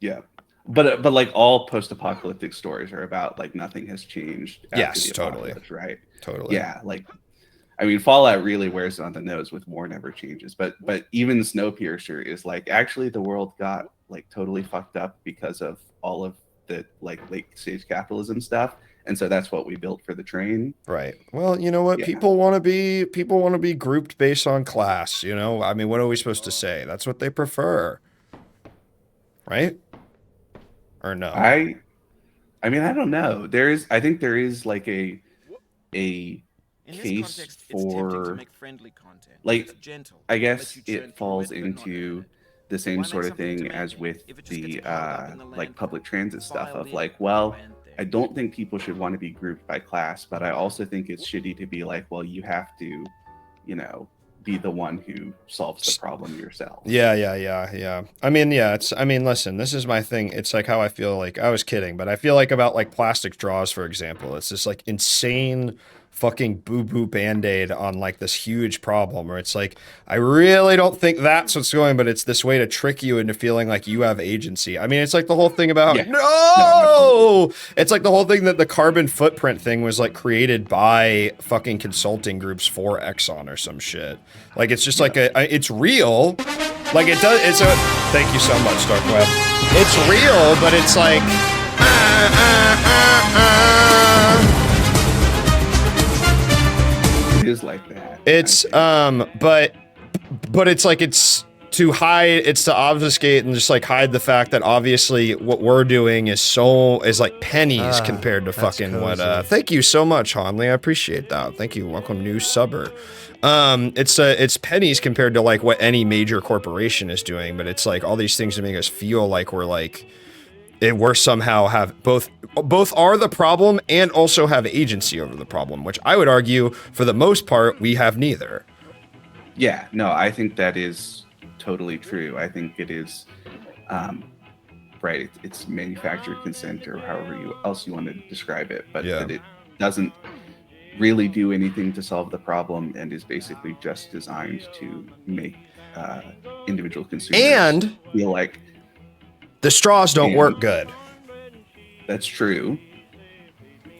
Yeah. But like all post-apocalyptic stories are about like nothing has changed. Yes, totally. Right. Totally. Yeah. Like, I mean, Fallout really wears it on the nose with war never changes. But even Snowpiercer is like actually the world got like totally fucked up because of all of the like late stage capitalism stuff. And so that's what we built for the train. Right. Well, you know what? Yeah. People want to be grouped based on class, you know? I mean, what are we supposed to say? That's what they prefer. Right? Or no? I mean, I don't know. I think there is like a case for like I guess it falls into the same sort of thing as with the like public transit stuff of like, well, I don't think people should want to be grouped by class, but I also think it's shitty to be like, well, you have to, you know, be the one who solves the problem yourself. Yeah. I mean, listen, this is my thing. It's like how I feel like, I was kidding, but I feel like about like plastic straws, for example. It's this like insane fucking boo-boo band-aid on like this huge problem where it's like, I really don't think that's what's going, but it's this way to trick you into feeling like you have agency. I mean, it's like the whole thing about, it's like the whole thing that the carbon footprint thing was like created by fucking consulting groups for Exxon or some shit. Like, it's just like it's real. Like it does, thank you so much, Dark Web. It's real, but it's like, It is like that. It's but it's like it's to obfuscate and just like hide the fact that obviously what we're doing is like pennies compared to fucking cozy. What thank you so much, Hanley. I appreciate that. Thank you. Welcome, new subber. It's pennies compared to like what any major corporation is doing, but it's like all these things to make us feel like we're somehow have both are the problem and also have agency over the problem, which I would argue for the most part we have neither. Yeah, no, I think that is totally true. I think it is right. It's manufactured consent or however else you want to describe it, but that it doesn't really do anything to solve the problem and is basically just designed to make individual consumers and feel like the straws don't work good. That's true.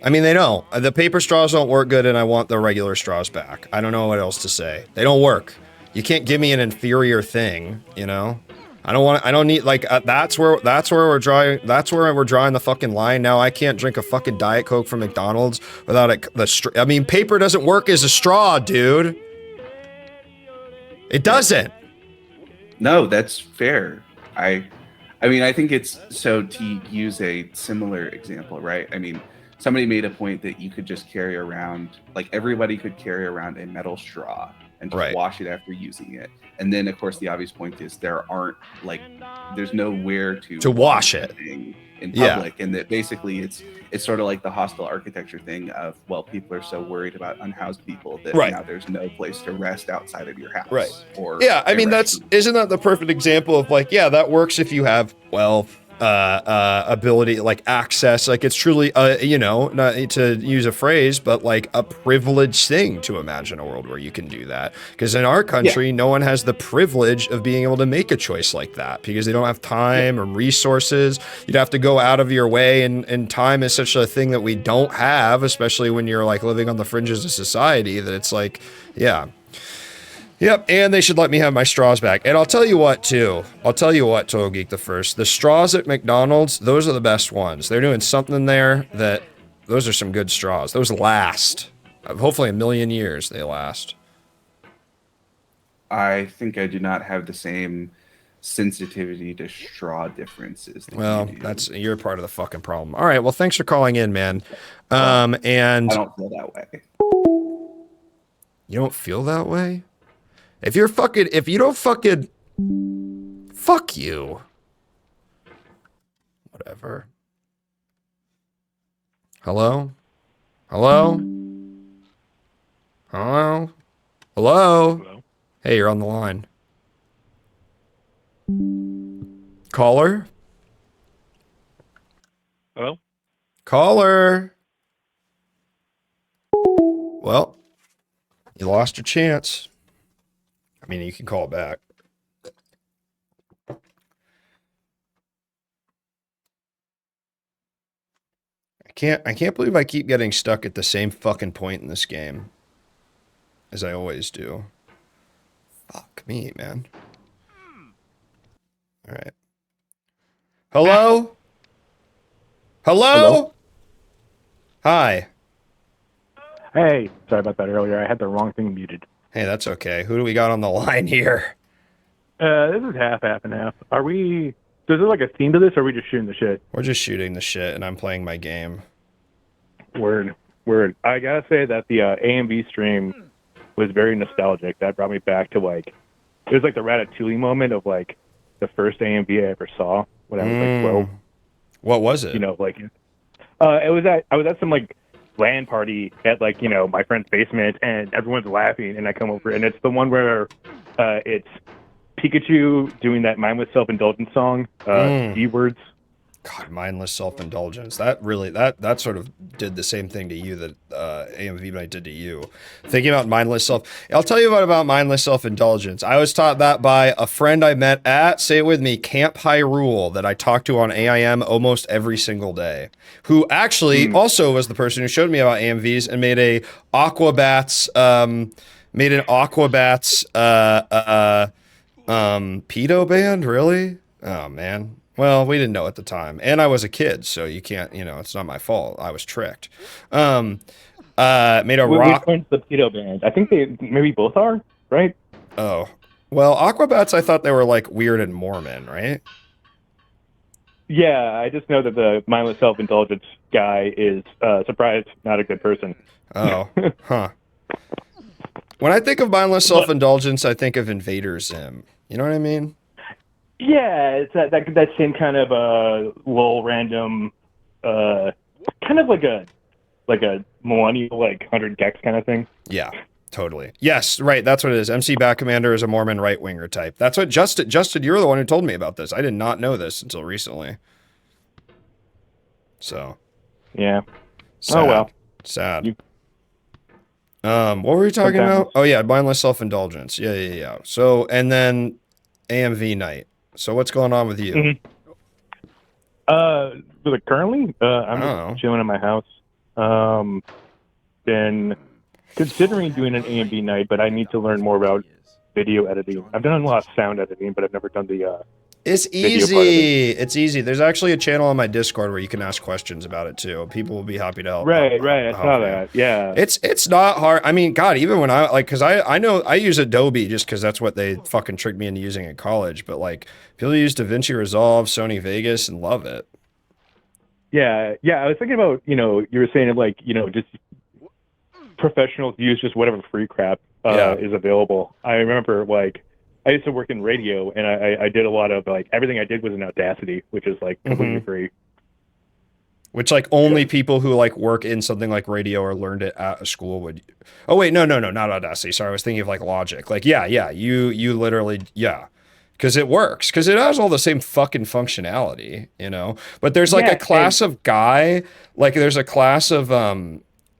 I mean, they don't. The paper straws don't work good, and I want the regular straws back. I don't know what else to say. They don't work. You can't give me an inferior thing, you know? I don't need, like, that's where we're drawing the fucking line. Now I can't drink a fucking Diet Coke from McDonald's without I mean, paper doesn't work as a straw, dude. It doesn't. No, that's fair. I mean, I think it's, so to use a similar example, right? I mean, somebody made a point that you could just carry around, like everybody could carry around a metal straw and just wash it after using it. And then, of course, the obvious point is there's nowhere to wash it in public. And that basically it's sort of like the hostile architecture thing of, well, people are so worried about unhoused people that now there's no place to rest outside of your house. Right. Or I mean, isn't that the perfect example of like, yeah, that works if you have wealth, ability, like access, like it's truly, you know, not to use a phrase, but like a privileged thing to imagine a world where you can do that. Because in our country, no one has the privilege of being able to make a choice like that because they don't have time or resources. You'd have to go out of your way, and time is such a thing that we don't have, especially when you're like living on the fringes of society, that it's like, yeah. Yep, and they should let me have my straws back. And I'll tell you what, too. Total Geek the First. The straws at McDonald's, those are the best ones. They're doing something there those are some good straws. Those last. Hopefully a million years they last. I think I do not have the same sensitivity to straw differences. Well, you're part of the fucking problem. All right, well, thanks for calling in, man. And I don't feel that way. You don't feel that way? If you don't fucking, fuck you. Whatever. Hello? Hello? Hello? Hello? Hello? Hey, you're on the line. Caller? Hello? Caller? Well, you lost your chance. I mean, you can call back. I can't believe I keep getting stuck at the same fucking point in this game. As I always do. Fuck me, man. Alright. Hello? Hello? Hello? Hi. Hey, sorry about that earlier. I had the wrong thing muted. Hey, that's okay. Who do we got on the line here? This is half and half. Are we... Is there like a theme to this, or are we just shooting the shit? We're just shooting the shit, and I'm playing my game. Word. I gotta say that the AMV stream was very nostalgic. That brought me back to, like... It was like the Ratatouille moment of, like, the first AMV I ever saw when I was, like, 12. What was it? You know, like... I was at some, like, LAN party at, like, you know, my friend's basement, and everyone's laughing, and I come over, and it's the one where it's Pikachu doing that mindless self-indulgence song, D-words. God, mindless self-indulgence. That sort of did the same thing to you that AMV Night did to you. Thinking about mindless I'll tell you about mindless self-indulgence. I was taught that by a friend I met at, say it with me, Camp Hyrule, that I talked to on AIM almost every single day, who actually also was the person who showed me about AMVs and made an Aquabats pedo band, really? Oh man. Well, we didn't know at the time. And I was a kid, so you can't, you know, it's not my fault. I was tricked. Made a rock. Which one's the pedo band? I think they maybe both are, right? Oh. Well, Aquabats, I thought they were like weird and Mormon, right? Yeah, I just know that the mindless self-indulgence guy is, surprised, not a good person. Oh, huh. When I think of mindless self-indulgence, I think of Invader Zim. You know what I mean? Yeah, it's that same kind of little random, kind of like a millennial, like 100 gex kind of thing. Yeah, totally. Yes, right. That's what it is. MC Backcommander is a Mormon right winger type. That's what Justin. You're the one who told me about this. I did not know this until recently. So. Yeah. Sad. Oh well. Sad. What were we talking about? Oh yeah, mindless self-indulgence. Yeah. So and then AMV Night. So what's going on with you? Currently, I'm just chilling in my house. Been considering doing an AMV night, but I need to learn more about video editing. I've done a lot of sound editing, but I've never done the It's easy. It's easy. There's actually a channel on my Discord where you can ask questions about it too. People will be happy to help. Right. I saw that. Yeah. It's not hard. I mean, God, even when because I know I use Adobe just because that's what they fucking tricked me into using in college. But like, people use DaVinci Resolve, Sony Vegas, and love it. Yeah. I was thinking about, you were saying like, just professionals use just whatever free crap is available. I remember like, I used to work in radio, and I did a lot of like everything I did was in Audacity, which is like completely free. Which like only people who like work in something like radio or learned it at a school would. Oh wait, no, not Audacity. Sorry, I was thinking of like Logic. Like you literally because it works because it has all the same fucking functionality, But there's like a class of guy, like there's a class of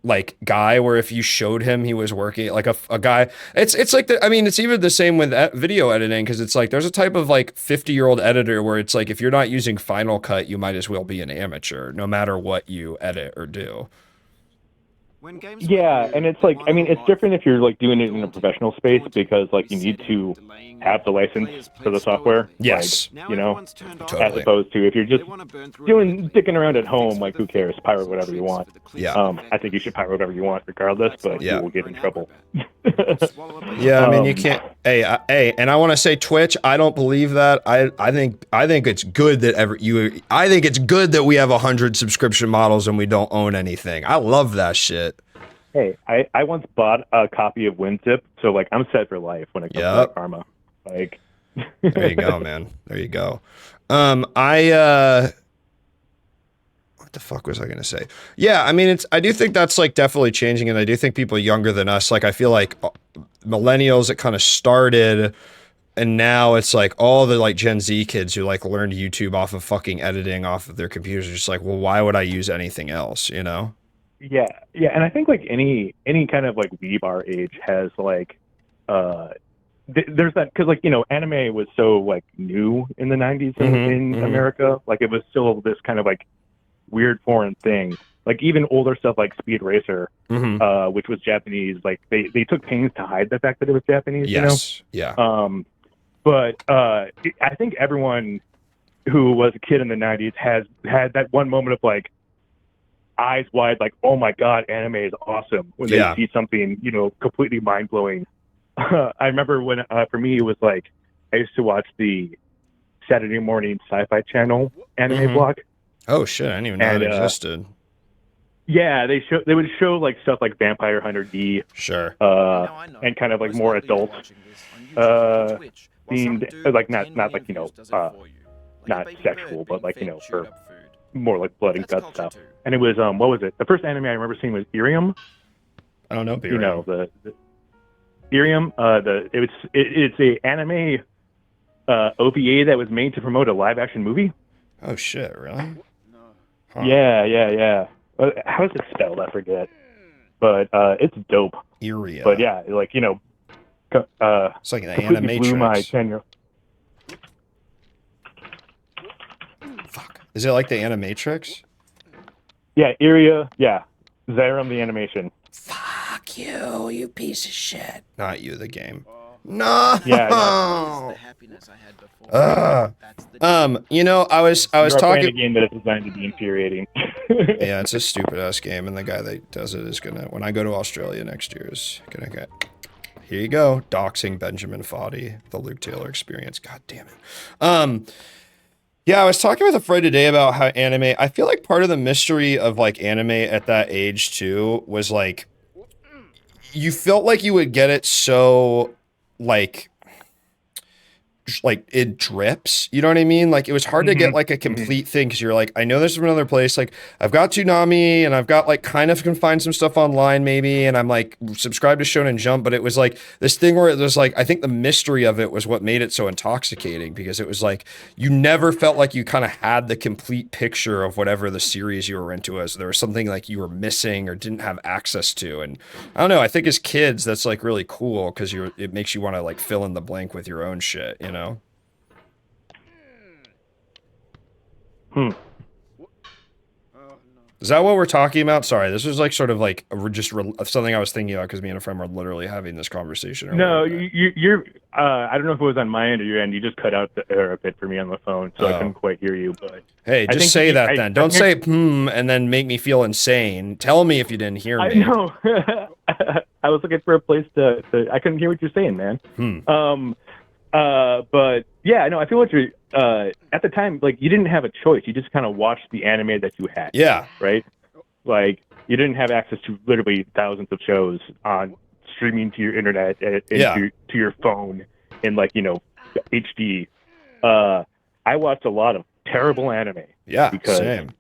like guy where if you showed him he was working like a guy, it's like it's even the same with video editing because it's like there's a type of like 50-year-old editor where it's like if you're not using Final Cut you might as well be an amateur no matter what you edit or do. Yeah, and it's like it's different if you're like doing it in a professional space because like you need to have the license for the software. Yes, totally. As opposed to if you're just dicking around at home, like who cares? Pirate whatever you want. Yeah. I think you should pirate whatever you want regardless, but you will get in trouble. Yeah, I mean you can't. Hey, and I want to say Twitch. I don't believe that. I think it's good that I think it's good that we have 100 subscription models and we don't own anything. I love that shit. Hey, I once bought a copy of WinZip, so like I'm set for life when it comes to that karma. Like, there you go, man. There you go. What the fuck was I gonna say? Yeah, I mean, I do think that's like definitely changing, and I do think people younger than us, like I feel like millennials, it kind of started, and now it's like all the like Gen Z kids who like learned YouTube off of fucking editing off of their computers are just like, well, why would I use anything else, you know? Yeah, and I think like any kind of like weeb our age has like, there's that, because like, you know, anime was so like new in the 90s in America. Like it was still this kind of like weird foreign thing. Like even older stuff like Speed Racer, which was Japanese. Like they took pains to hide the fact that it was Japanese. Yes. You know? Yeah. But I think everyone who was a kid in the 90s has had that one moment of like eyes wide, like, oh my god, anime is awesome, when they see something, you know, completely mind blowing. I remember when for me it was like I used to watch the Saturday morning Sci-Fi Channel anime blog. Oh shit, I didn't even know it existed. Yeah, they would show like stuff like Vampire Hunter D, sure, and kind of like more adult themed, like not like, you know, not sexual, but like, you know, for more like blood and guts stuff. And it was what was it? The first anime I remember seeing was Irium. I don't know. You know the Irium. It's a anime OVA that was made to promote a live action movie. Oh shit! Really? Huh. Yeah. How is it spelled? I forget. But it's dope. Irium. But yeah, like, you know, it's like an Animatrix. Blew my 10-year. Fuck. Is it like the Animatrix? Yeah, Iria. Yeah, Zerum the animation. Fuck you, you piece of shit. Not you, the game. No. Yeah. You know, I was talking. A game that is designed to be infuriating. Yeah, it's a stupid ass game, and the guy that does it is gonna. When I go to Australia next year, is gonna get. Here you go, doxing Benjamin Foddy, the Luke Taylor experience. God damn it. Yeah, I was talking with a friend today about how anime. I feel like part of the mystery of like anime at that age too was like, you felt like you would get it so like it drips, you know what I mean? Like it was hard to get like a complete thing, because you're like, I know there's another place, like I've got Toonami and I've got like kind of can find some stuff online maybe, and I'm like subscribed to Shonen Jump, but it was like this thing where it was like, I think the mystery of it was what made it so intoxicating, because it was like you never felt like you kind of had the complete picture of whatever the series you were into, as there was something like you were missing or didn't have access to. And I don't know, I think as kids that's like really cool, because it makes you want to like fill in the blank with your own shit, you know? Is that what we're talking about? Sorry, this was like sort of like something I was thinking about, because me and a friend were literally having this conversation. No, you're. I don't know if it was on my end or your end. You just cut out the air a bit for me on the phone, so I couldn't quite hear you. But hey, just say that then. Don't say and then make me feel insane. Tell me if you didn't hear me. I know. I was looking for a place to. I couldn't hear what you're saying, man. But yeah, no, I feel like you're. At the time, like, you didn't have a choice. You just kind of watched the anime that you had. Yeah. Right? Like, you didn't have access to literally thousands of shows on streaming to your internet and to your phone in, like, you know, HD. I watched a lot of terrible anime. Yeah, because same.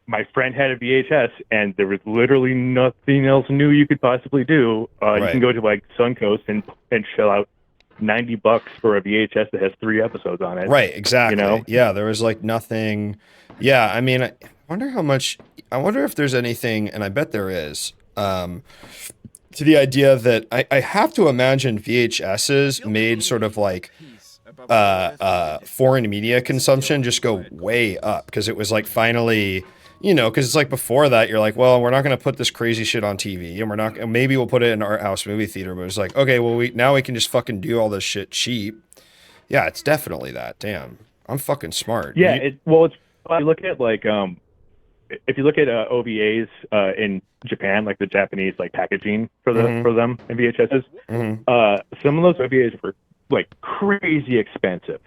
My friend had a VHS, and there was literally nothing else new you could possibly do. You can go to, like, Suncoast and shell out $90 for a VHS that has 3 episodes on it. Right, exactly. You know? Yeah, there was like nothing. Yeah, I mean, I wonder if there's anything, and I bet there is, to the idea that I have to imagine VHSs made sort of like foreign media consumption just go way up, because it was like finally, you know, because it's like before that you're like, well, we're not going to put this crazy shit on TV, and maybe we'll put it in our house movie theater, but it's like, okay, well, now we can just fucking do all this shit cheap. Yeah, it's definitely that. Damn, I'm fucking smart. Yeah, if you look at like if you look at OVAs in Japan, like the Japanese like packaging for them in VHSs, some of those OVAs were like crazy expensive.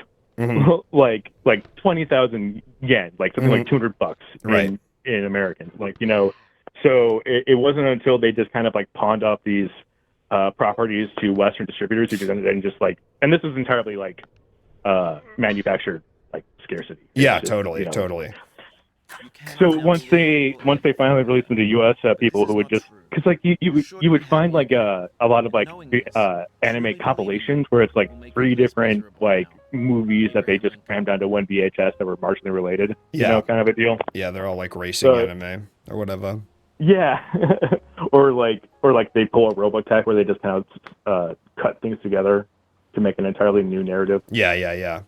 like 20,000 yen, like something like $200 in American. Like, you know, So it wasn't until they just kind of like pawned off these properties to Western distributors who then just like, and this is entirely like manufactured like scarcity. Yeah, Just, totally, you know. totally. So once they finally released them to U.S. People who would just because like you would find like a lot of like anime compilations where it's like 3 different like movies that they just crammed onto one VHS that were marginally related. Yeah. You know, kind of a deal. Yeah, they're all like racing anime or whatever. Yeah, or like they pull a Robotech where they just kind of cut things together to make an entirely new narrative. Yeah.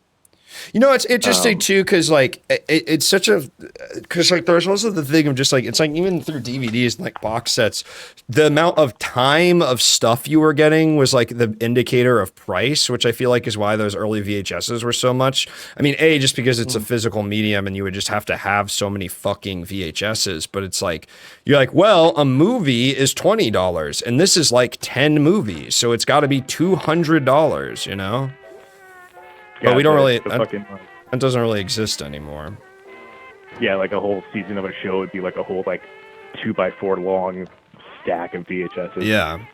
You know, it's interesting too, because like it's such a, because like there's also the thing of just like it's like even through DVDs and like box sets, the amount of time of stuff you were getting was like the indicator of price, which I feel like is why those early VHSs were so much. I mean, just because it's a physical medium and you would just have to have so many fucking VHSs, but it's like you're like, well, a movie is $20 and this is like 10 movies, so it's got to be $200, you know. But we don't really, that doesn't really exist anymore. Yeah, like a whole season of a show would be like a whole like 2x4 long stack of VHSs. Yeah.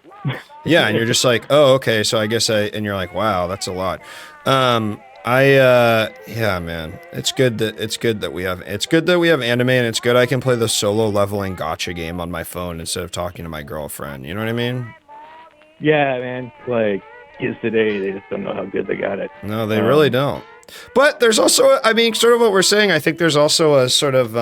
Yeah, and you're just like, oh, okay, so I guess and you're like, wow, that's a lot. Yeah, man, it's good that we have anime, and it's good I can play the solo leveling gacha game on my phone instead of talking to my girlfriend. You know what I mean? Yeah, man, like, kids today, they just don't know how good they got it. No, they really don't. But there's also, I mean, sort of what we're saying, I think there's also a sort of,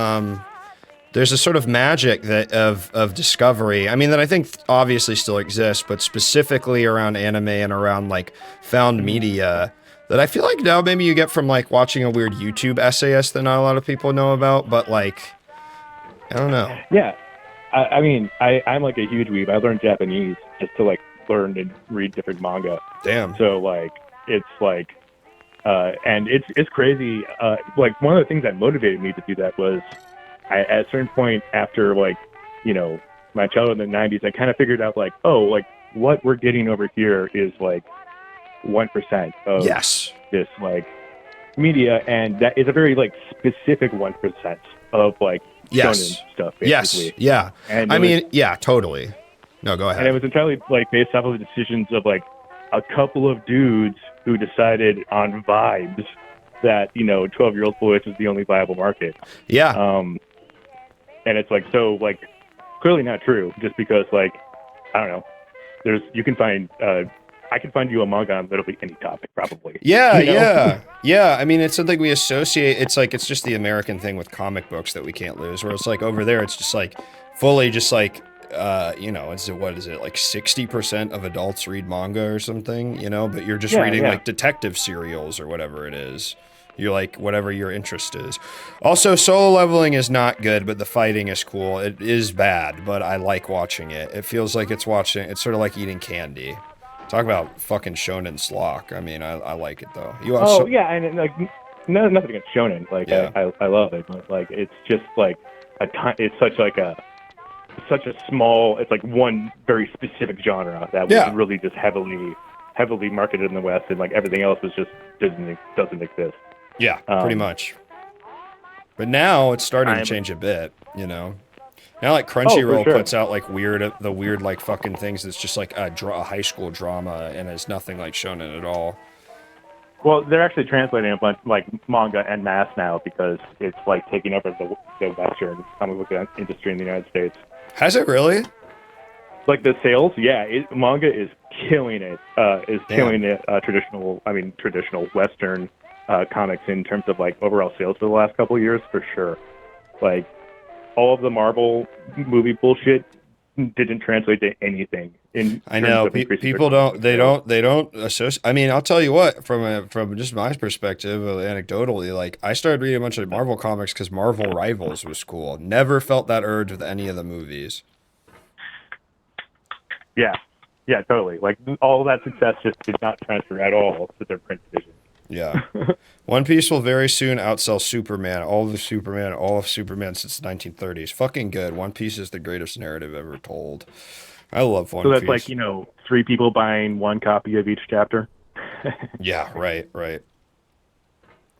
there's a sort of magic that of discovery. I mean, that I think obviously still exists, but specifically around anime and around like found media that I feel like now maybe you get from like watching a weird YouTube essayist that not a lot of people know about, but like, I don't know. Yeah. I mean, I'm like a huge weeb. I learned Japanese just to like learn and read different manga. Damn. So like it's like and it's crazy. Like one of the things that motivated me to do that was at a certain point after like, you know, my childhood in the 90s, I kind of figured out like, oh, like what we're getting over here is like 1% of this like media, and that is a very like specific 1% of like shonen stuff basically. Yes. Yeah. And I mean, yeah, totally. No, go ahead. And it was entirely like based off of the decisions of like a couple of dudes who decided on vibes that, you know, 12-year-old boys was the only viable market. Yeah. And it's like, so like clearly not true, just because like, I don't know, you can find, I can find you a manga on literally any topic probably. Yeah, you know? yeah. I mean, it's something we associate. It's like, it's just the American thing with comic books that we can't lose, where it's like over there, it's just like fully just like, you know, what is it, like 60% of adults read manga or something, you know, but you're just reading like detective serials or whatever it is. You're like, whatever your interest is. Also, solo leveling is not good, but the fighting is cool. It is bad, but I like watching it. It feels like it's sort of like eating candy. Talk about fucking shonen slock. I mean, I like it though. Yeah, and like, nothing against shonen. Like, yeah. I love it, but like, it's just like it's such a small, it's like one very specific genre that was really just heavily marketed in the West, and like everything else was just doesn't exist. Yeah, pretty much. But now it's starting to change a bit, you know. Now like Crunchyroll puts out like the weird like fucking things that's just like a high school drama, and it's nothing like shonen at all. Well, they're actually translating a bunch like manga en masse now because it's like taking over the Western comic book industry in the United States. Has it really? Like the sales, yeah. Manga is killing it. Killing it. Traditional Western comics in terms of like overall sales for the last couple of years, for sure. Like all of the Marvel movie bullshit didn't translate to anything. I know people don't associate. I mean, I'll tell you what, from just my perspective, anecdotally, like I started reading a bunch of Marvel comics because Marvel Rivals was cool. Never felt that urge with any of the movies. Yeah, totally. Like all that success just did not transfer at all to their print division. Yeah. One Piece will very soon outsell Superman, all of Superman since the 1930s. Fucking good. One Piece is the greatest narrative ever told. I love One Piece. So that's like, you know, 3 people buying 1 copy of each chapter. Yeah, right.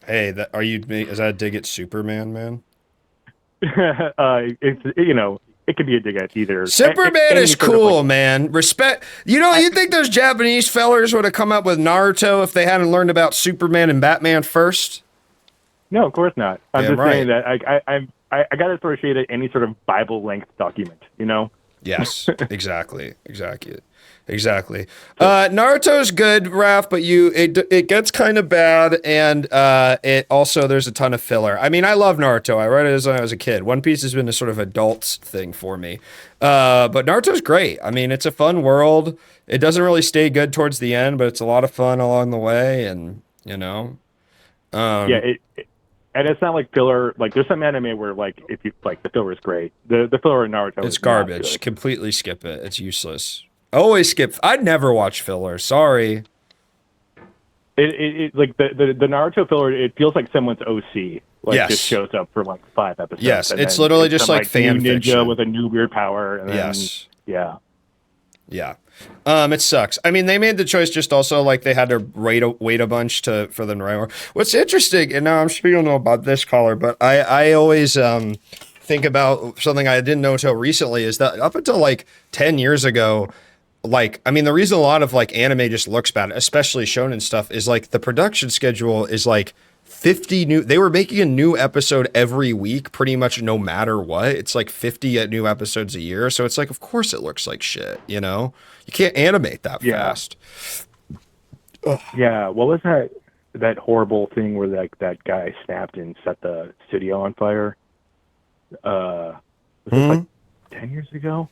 Hey, is that a dig at Superman, man? It's, you know, it could be a dig at either. Superman is sort of, cool, like, man. Respect. You think those Japanese fellers would have come up with Naruto if they hadn't learned about Superman and Batman first? No, of course not. I'm Damn just right. saying that I got to associate it any sort of Bible-length document, you know? Yes, exactly. Naruto's good, Raph, but it gets kind of bad, and it also there's a ton of filler. I mean, I love Naruto. I read it when I was a kid. One Piece has been a sort of adult thing for me, but Naruto's great. I mean, it's a fun world. It doesn't really stay good towards the end, but it's a lot of fun along the way, and you know, and it's not like filler. Like there's some anime where like if you like the filler is great. The filler in Naruto it's is garbage. not good. Completely skip it. It's useless. Always skip. I'd never watch filler. Sorry. It like the Naruto filler. It feels like someone's OC. Like Yes. just shows up for like 5 episodes. Yes, and it's then literally it's just some, like fan new ninja fiction. with a new weird power. And then, Yes. Yeah. Yeah. It sucks. I mean, they made the choice just also like they had to wait a bunch for them to write more. What's interesting, and now I'm sure you don't know about this caller, but I always think about something I didn't know until recently is that up until like 10 years ago, like, I mean, the reason a lot of like anime just looks bad, especially shonen stuff, is like the production schedule is like 50 new, they were making a new episode every week, pretty much no matter what. It's like 50 new episodes a year. So it's like, of course it looks like shit, you know? You can't animate that fast. Ugh. Yeah. What was that horrible thing where that guy snapped and set the studio on fire? Was it like 10 years ago?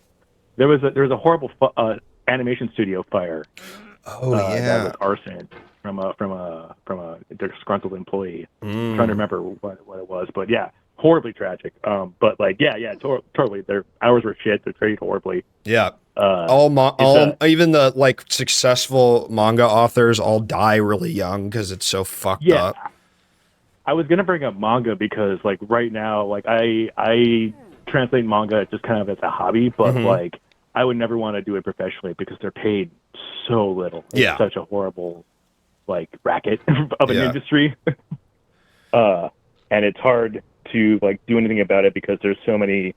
There was a horrible animation studio fire. Oh that was arson from a disgruntled employee. I'm trying to remember what it was, but yeah, horribly tragic. But like totally. Their hours were shit. They're treated horribly. Yeah. All even the like successful manga authors all die really young because it's so fucked up. I was gonna bring up manga because like right now, like I translate manga just kind of as a hobby, but like I would never want to do it professionally because they're paid so little. It's such a horrible like racket of an industry. And it's hard to like do anything about it because there's so many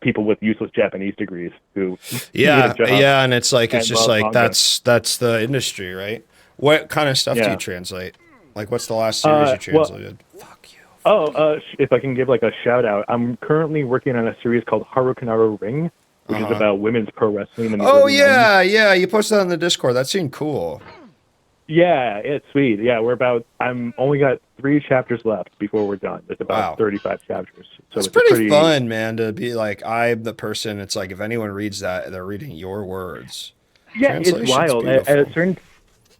people with useless Japanese degrees who and it's like it's just like manga. that's the industry, right? What kind of stuff do you translate? Like what's the last series you translated? Fuck you. If I can give like a shout out, I'm currently working on a series called Harukanaro Ring, which is about women's pro wrestling. In the early 90s. You posted that on the Discord. That seemed cool. Yeah, it's sweet. Yeah, I'm only got 3 chapters left before we're done. There's about 35 chapters. So it's pretty fun, man, to be like, I'm the person. It's like, if anyone reads that, they're reading your words. Yeah, it's wild. At a certain,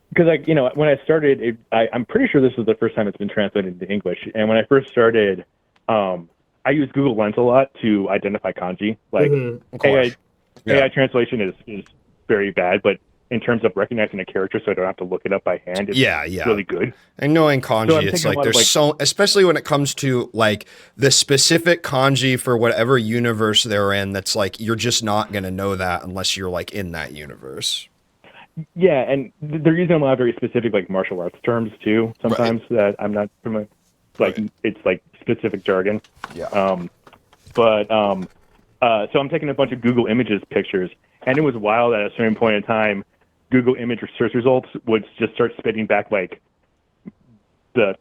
because like, you know, when I started, I'm pretty sure this is the first time it's been translated into English. And when I first started, I use Google Lens a lot to identify kanji. Like AI translation is very bad, but in terms of recognizing a character so I don't have to look it up by hand, it's really good. And knowing kanji, So it's like there's so, especially when it comes to like the specific kanji for whatever universe they're in, that's like, you're just not going to know that unless you're like in that universe. Yeah, and they're using a lot of very specific like martial arts terms too, sometimes that I'm not familiar. Like it's like specific jargon. Yeah. So I'm taking a bunch of Google Images pictures, and it was wild at a certain point in time. Google image search results would just start spitting back like the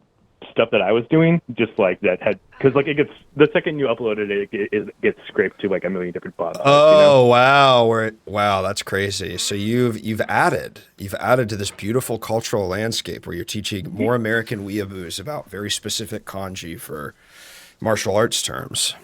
stuff that I was doing, just like that had, because like it gets, the second you upload it, it gets scraped to like a million different bots. Oh, you know? Wow, that's crazy. So you've added to this beautiful cultural landscape where you're teaching more American weeaboos about very specific kanji for martial arts terms.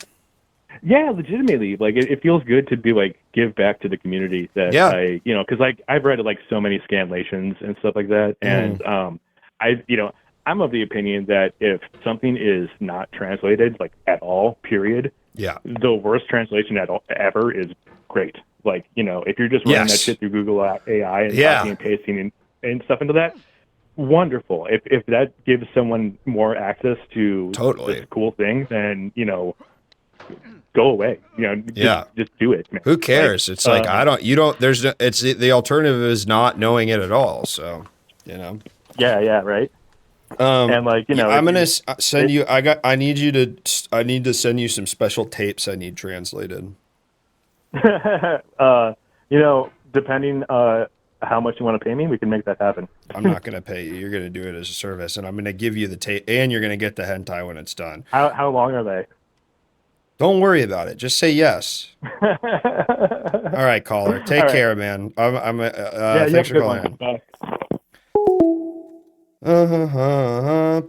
Yeah, legitimately, like it feels good to be like give back to the community that I, you know, because like I've read like so many scanlations and stuff like that, and I'm of the opinion that if something is not translated like at all, period, the worst translation ever is great. Like, you know, if you're just running that shit through Google AI and copying and pasting and stuff into that, wonderful. If that gives someone more access to this cool thing, then, you know, go away. You know, just do it, man. Who cares? It's like the alternative is not knowing it at all. So, you know. Yeah, right. And like, you know, I'm gonna send you. I need to send you some special tapes I need translated. you know, depending how much you want to pay me, we can make that happen. I'm not gonna pay you. You're gonna do it as a service, and I'm gonna give you the tape, and you're gonna get the hentai when it's done. How long are they? Don't worry about it. Just say yes. All right, caller. Take care, man. Thanks for calling. Bye.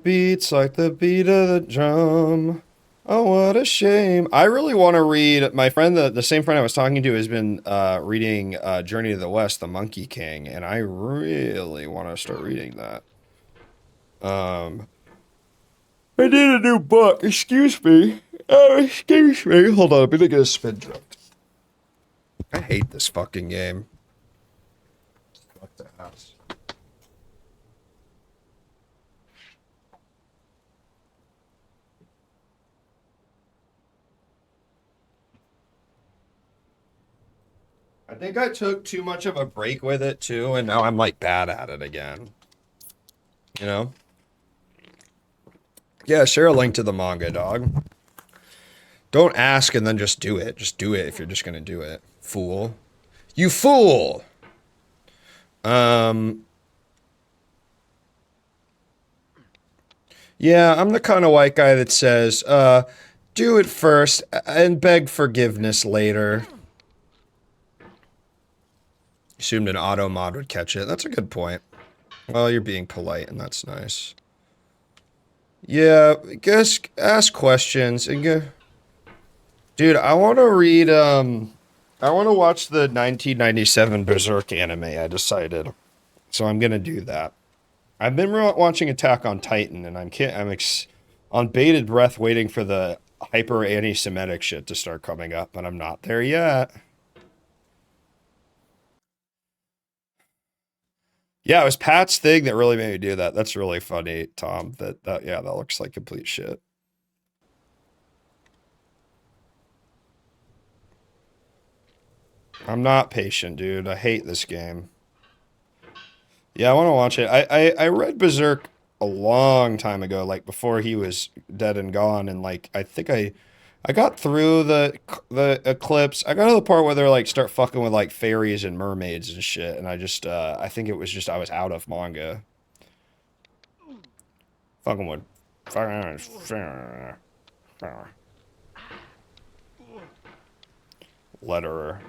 Beats like the beat of the drum. Oh, what a shame. I really want to read. My friend, the same friend I was talking to, has been reading Journey to the West, The Monkey King, and I really want to start reading that. I need a new book. Excuse me. Excuse me. Hold on. I'm gonna get a spin drift. I hate this fucking game. Fuck the house. I think I took too much of a break with it too, and now I'm like bad at it again. You know? Yeah, share a link to the manga, dog. Don't ask and then just do it. Just do it if you're just gonna do it. Fool. You fool! Yeah, I'm the kind of white guy that says, do it first and beg forgiveness later. Assumed an auto mod would catch it. That's a good point. Well, you're being polite, and that's nice. Yeah, guess ask questions and go. Dude, I want to read. I want to watch the 1997 Berserk anime. I decided, so I'm gonna do that. I've been watching Attack on Titan, and I'm on bated breath waiting for the hyper anti-Semitic shit to start coming up, but I'm not there yet. Yeah, it was Pat's thing that really made me do that. That's really funny, Tom. Yeah, that looks like complete shit. I'm not patient, dude. I hate this game. Yeah, I want to watch it. I read Berserk a long time ago, like before he was dead and gone, and like I think I got through the Eclipse. I got to the part where they're like start fucking with like fairies and mermaids and shit, and I just I think it was just I was out of manga. Fucking with letterer.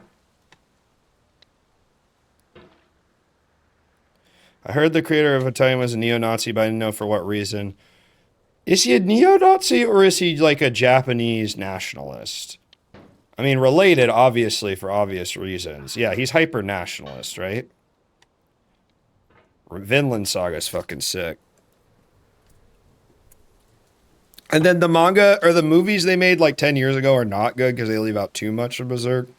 I heard the creator of Italian was a neo-Nazi, but I didn't know for what reason. Is he a neo-Nazi or is he like a Japanese nationalist? I mean, related, obviously, for obvious reasons. Yeah, he's hyper-nationalist, right? Vinland Saga's fucking sick. And then the manga, or the movies they made like 10 years ago are not good because they leave out too much of Berserk.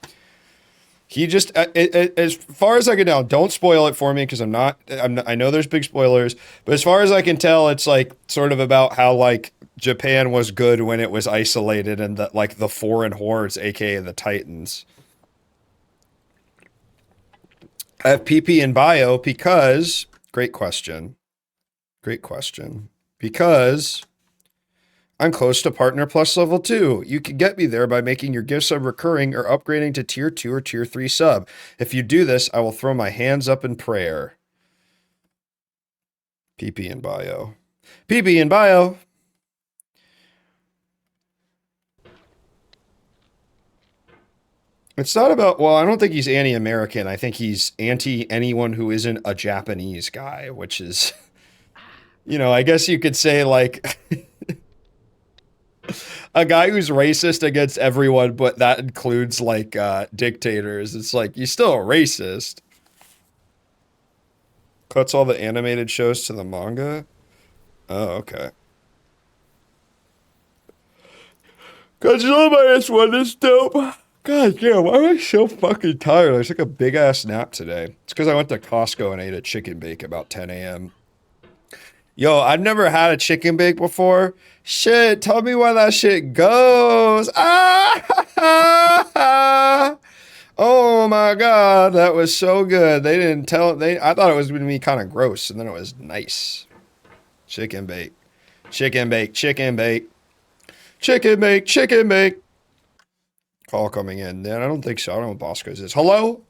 He just, as far as I can tell, don't spoil it for me because I know there's big spoilers, but as far as I can tell, it's like sort of about how like Japan was good when it was isolated and that like the foreign hordes, aka the Titans. I have PP in bio because, great question, because I'm close to Partner Plus level 2. You can get me there by making your gift sub recurring or upgrading to tier 2 or tier 3 sub. If you do this, I will throw my hands up in prayer. PP in bio. PP in bio. It's not about, well, I don't think he's anti-American. I think he's anti anyone who isn't a Japanese guy, which is, you know, I guess you could say like... a guy who's racist against everyone, but that includes like dictators. It's like, you're still a racist. Cuts all the animated shows to the manga? Oh, okay. Godzilla -1 is dope. God damn, why am I so fucking tired? I took a big ass nap today. It's because I went to Costco and ate a chicken bake about 10 a.m. Yo, I've never had a chicken bake before. Shit, tell me why that shit goes. Ah! Oh my god, that was so good. They didn't tell. I thought it was going to be kind of gross, and then it was nice. Chicken bake. Chicken bake. Chicken bake. Chicken bake. Chicken bake. Call coming in. I don't think so. I don't know what Bosco's is. Hello?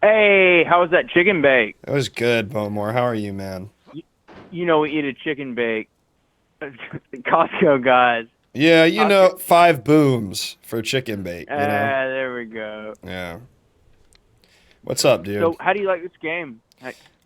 Hey, how was that chicken bake? That was good, Bowmore. How are you, man? You know we eat a chicken bake. Costco guys. Yeah, you know, 5 booms for chicken bake. You know? There we go. Yeah. What's up, dude? So, how do you like this game?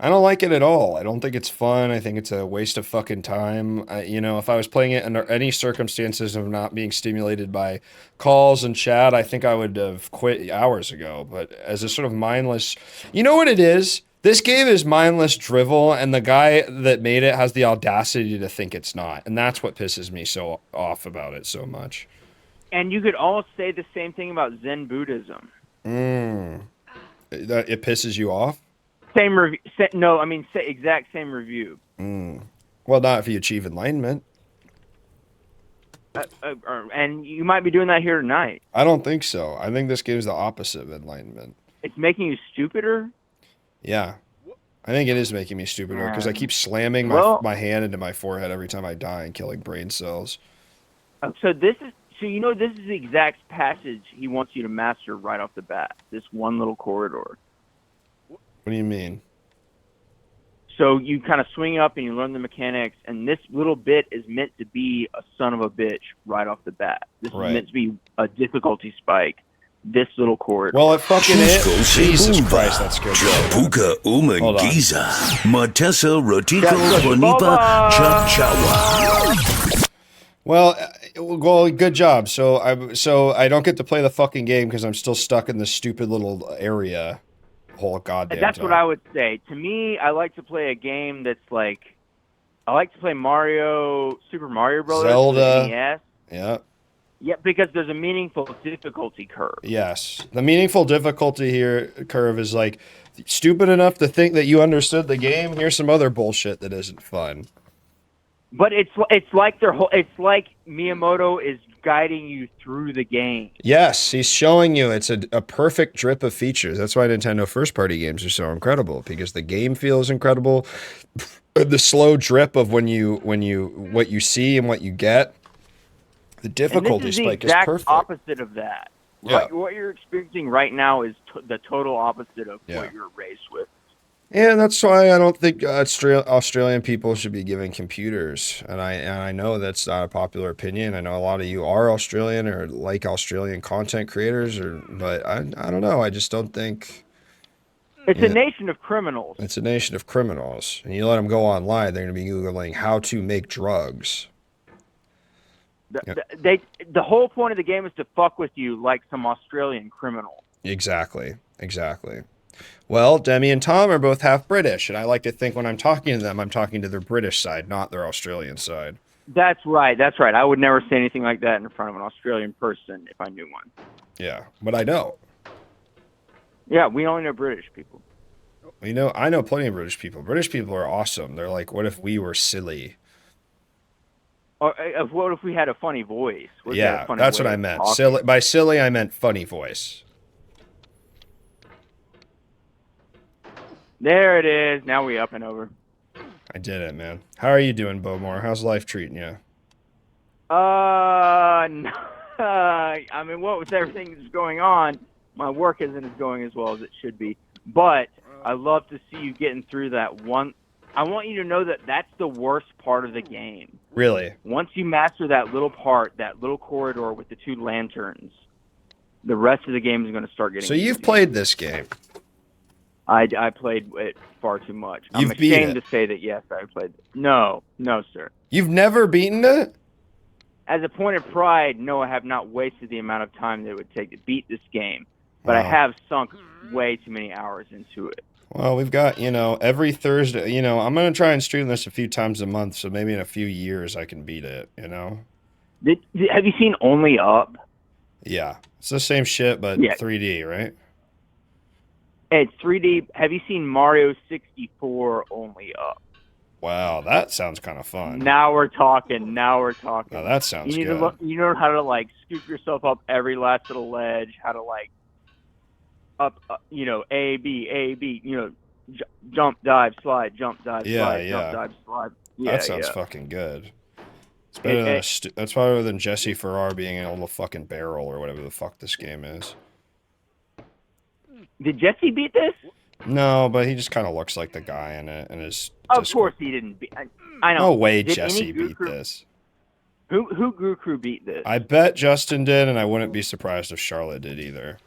I don't like it at all. I don't think it's fun. I think it's a waste of fucking time. If I was playing it under any circumstances of not being stimulated by calls and chat, I think I would have quit hours ago. But as a sort of mindless, you know what it is? This game is mindless drivel, and the guy that made it has the audacity to think it's not. And that's what pisses me so off about it so much. And you could all say the same thing about Zen Buddhism. It pisses you off? Same review. No, I mean, exact same review. Well, not if you achieve enlightenment. And you might be doing that here tonight. I don't think so. I think this game is the opposite of enlightenment. It's making you stupider? Yeah. I think it is making me stupider because I keep slamming my hand into my forehead every time I die and killing brain cells. So this is the exact passage he wants you to master right off the bat. This one little corridor. What do you mean? So you kind of swing up and you learn the mechanics, and this little bit is meant to be a son of a bitch right off the bat. This is meant to be a difficulty spike. This little corridor. Well, it fucking is. Jesus Christ, that's good. Japuka Umagiza. Matessa Rotiko Bonipa Chakchawa. Well, good job. So I don't get to play the fucking game because I'm still stuck in this stupid little area. Whole goddamn That's time. what I would say. To me, I like to play a game that's like, I like to play Super Mario Brothers, Zelda. NES. Yeah. Yeah, because there's a meaningful difficulty curve. Yes. The meaningful difficulty curve is like stupid enough to think that you understood the game. Here's some other bullshit that isn't fun. But it's like it's like Miyamoto is guiding you through the game. Yes, he's showing you it's a perfect drip of features. That's why Nintendo first-party games are so incredible, because the game feels incredible. The slow drip of what you see and what you get. The difficulty spike is perfect. The exact opposite of that. Yeah. What you're experiencing right now is the total opposite of what you're raised with. Yeah, that's why I don't think Australian people should be given computers. And I know that's not a popular opinion. I know a lot of you are Australian or like Australian content creators, but I don't know. I just don't think. It's a nation of criminals. It's a nation of criminals. And you let them go online, they're going to be Googling how to make drugs. The whole point of the game is to fuck with you like some Australian criminal. Exactly. Well, Demi and Tom are both half British, and I like to think when I'm talking to them, I'm talking to their British side, not their Australian side. That's right. I would never say anything like that in front of an Australian person if I knew one. Yeah, but I don't. Yeah, we only know British people. I know plenty of British people. British people are awesome. They're like, what if we were silly? Or what if we had a funny voice? That's what I meant. Silly, by silly, I meant funny voice. There it is. Now we up and over. I did it, man. How are you doing, Bowmore? How's life treating you? No. I mean, what with everything that's going on, my work isn't going as well as it should be. But I love to see you getting through that one. I want you to know that that's the worst part of the game. Really? Once you master that little part, that little corridor with the 2 lanterns, the rest of the game is going to start getting. So you've played this game? I played it far too much. You've I'm ashamed to say that, yes, I played it. No, sir. You've never beaten it? As a point of pride, no, I have not wasted the amount of time that it would take to beat this game. But I have sunk way too many hours into it. Well, we've got, every Thursday, I'm going to try and stream this a few times a month, so maybe in a few years I can beat it, Have you seen Only Up? Yeah. It's the same shit, but 3D, right? It's 3D. Have you seen Mario 64 Only Up? Wow, that sounds kind of fun. Now we're talking. Now that sounds good. You know how to, scoop yourself up every last little ledge, how to, up, A, B, jump, dive, slide, jump, dive, slide, jump, dive, slide. Yeah, that sounds yeah. fucking good. It's better than that's better than Jesse Farrar being able to fucking barrel or whatever the fuck this game is. Did Jesse beat this? No, but he just kind of looks like the guy in it, and is. Of course he didn't beat. I know. No way Did Jesse any Goo beat Crew- this. Who Goo Crew beat this? I bet Justin did, and I wouldn't be surprised if Charlotte did either.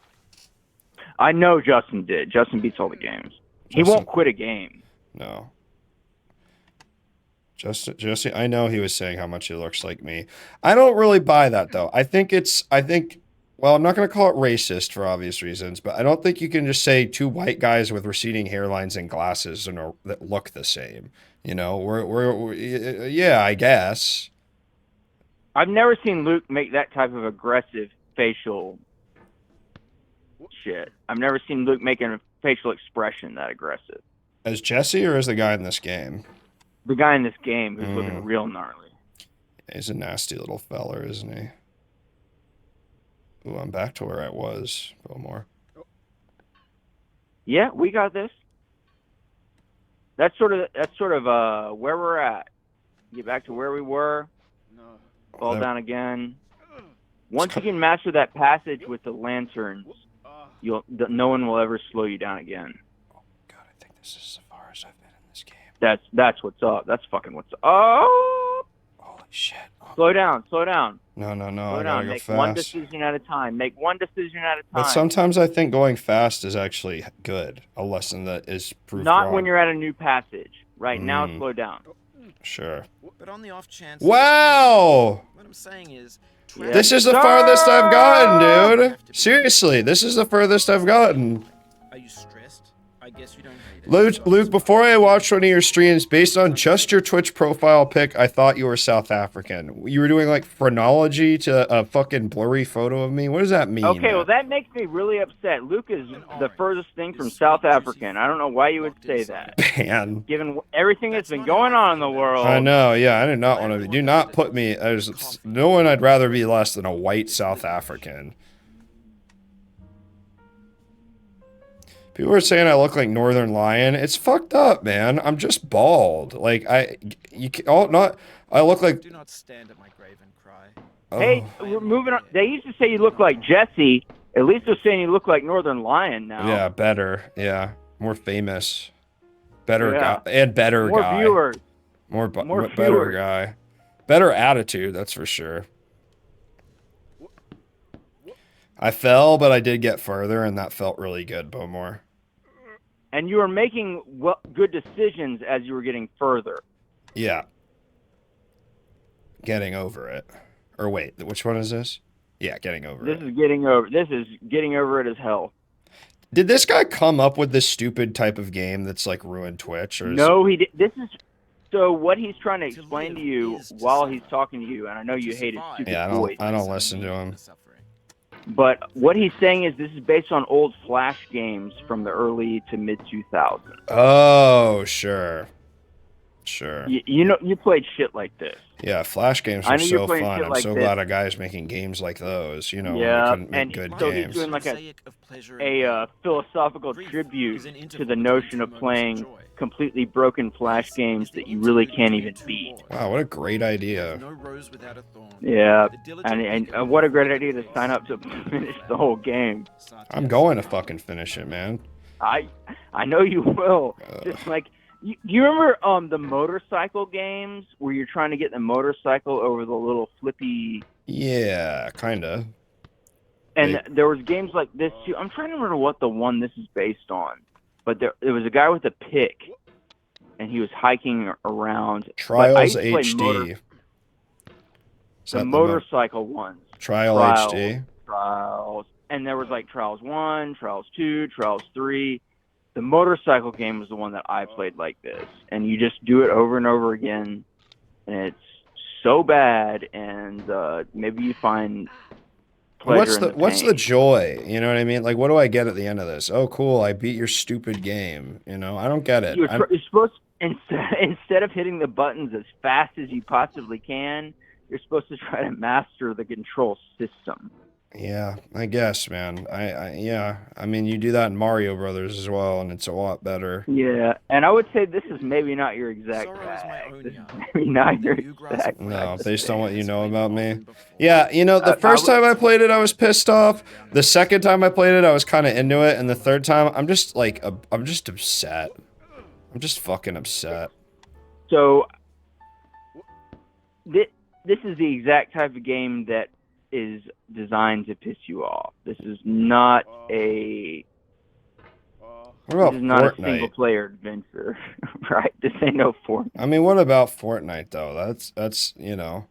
I know Justin did. Justin beats all the games. He Justin- won't quit a game. No. Jesse, I know he was saying how much he looks like me. I don't really buy that though. I think, well, I'm not going to call it racist for obvious reasons, but I don't think you can just say two white guys with receding hairlines and glasses that look the same. You know, yeah, I guess. I've never seen Luke make that type of aggressive facial shit. I've never seen Luke making a facial expression that aggressive. As Jesse or as the guy in this game? The guy in this game who's looking real gnarly. He's a nasty little feller, isn't he? Ooh, I'm back to where I was. Bowmore. Yeah, we got this. That's sort of where we're at. Get back to where we were. Fall down again. Once you can master that passage with the lanterns, no one will ever slow you down again. Oh God, I think this is as far as I've been in this game. That's what's up. That's fucking what's up. Oh! Holy shit. Oh. Slow down. Slow down. No. Slow I gotta down. go Make fast. one decision at a time. Make one decision at a time. But sometimes I think going fast is actually good. A lesson that is proved Not wrong. when you're at a new passage. Right now, slow down. Sure. But on the off chance. Wow! What I'm saying is. This is the farthest I've gotten, dude. Seriously, this is the furthest I've gotten. Are you stressed? I guess you don't hate it. Luke, before I watched one of your streams, based on just your Twitch profile pic, I thought you were South African. You were doing like phrenology to a fucking blurry photo of me. What does that mean? Okay, well that makes me really upset. Luke is the furthest thing from South African. I don't know why you would say that. Man. Given everything that's been going on in the world. I know, yeah, I do not want to. Do not put me. There's no one I'd rather be less than a white South African. People are saying I look like Northern Lion. It's fucked up, man. I'm just bald. Like I look like. Do not stand at my grave and cry. Hey, we're moving on. They used to say you look like Jesse. At least they're saying you look like Northern Lion now. Yeah, better. Yeah, more famous, better Yeah. guy, and better More guy. viewers. More better viewers. guy. Better attitude, that's for sure. I fell, but I did get further, and that felt really good, Bowmore. And you were making good decisions as you were getting further. Yeah. Getting over it. Or wait, which one is this? Yeah, getting over it. This is getting over it as hell. Did this guy come up with this stupid type of game that's like ruined Twitch? Or No, he did. This is so what he's trying to explain to you while he's talking to you, and I know you hate his stupid Yeah, voice. I don't listen to him. But what he's saying is this is based on old Flash games from the early to mid 2000s. Oh, sure. Sure. You know, you played shit like this. Yeah, Flash games I are know you're so playing fun. shit I'm like so this. glad a guy's making games like those. You know, Yeah, we couldn't make and good so games. he's doing like a philosophical tribute to the notion of playing completely broken Flash games that you really can't even beat. Wow, what a great idea. Yeah, and what a great idea to sign up to finish the whole game. I'm going to fucking finish it, man. I know you will. Just like you remember the motorcycle games where you're trying to get the motorcycle over the little flippy. Yeah, kinda. And there was games like this too. I'm trying to remember what the one this is based on, but there was a guy with a pick, and he was hiking around. Trials HD. The motorcycle ones. Trial HD. Trials, and there was like Trials 1, Trials 2, Trials 3. The motorcycle game was the one that I played like this, and you just do it over and over again, and it's so bad, and maybe you find pleasure What's pain. the joy? You know what I mean? Like, what do I get at the end of this? Oh, cool! I beat your stupid game. You know, I don't get it. You're supposed instead of hitting the buttons as fast as you possibly can, you're supposed to try to master the control system. Yeah, I guess, man. Yeah. I mean, you do that in Mario Brothers as well, and it's a lot better. Yeah, and I would say this is maybe not your exact bag. This is maybe not your exact No, bag. based on what you know about me. Yeah, you know, the first time I played it, I was pissed off. The second time I played it, I was kind of into it, and the third time, I'm just like, I'm just upset. I'm just fucking upset. So, this is the exact type of game that is designed to piss you off. This is not a. What about This is not Fortnite? a single-player adventure, right? This ain't no Fortnite. I mean, what about Fortnite though? That's you know.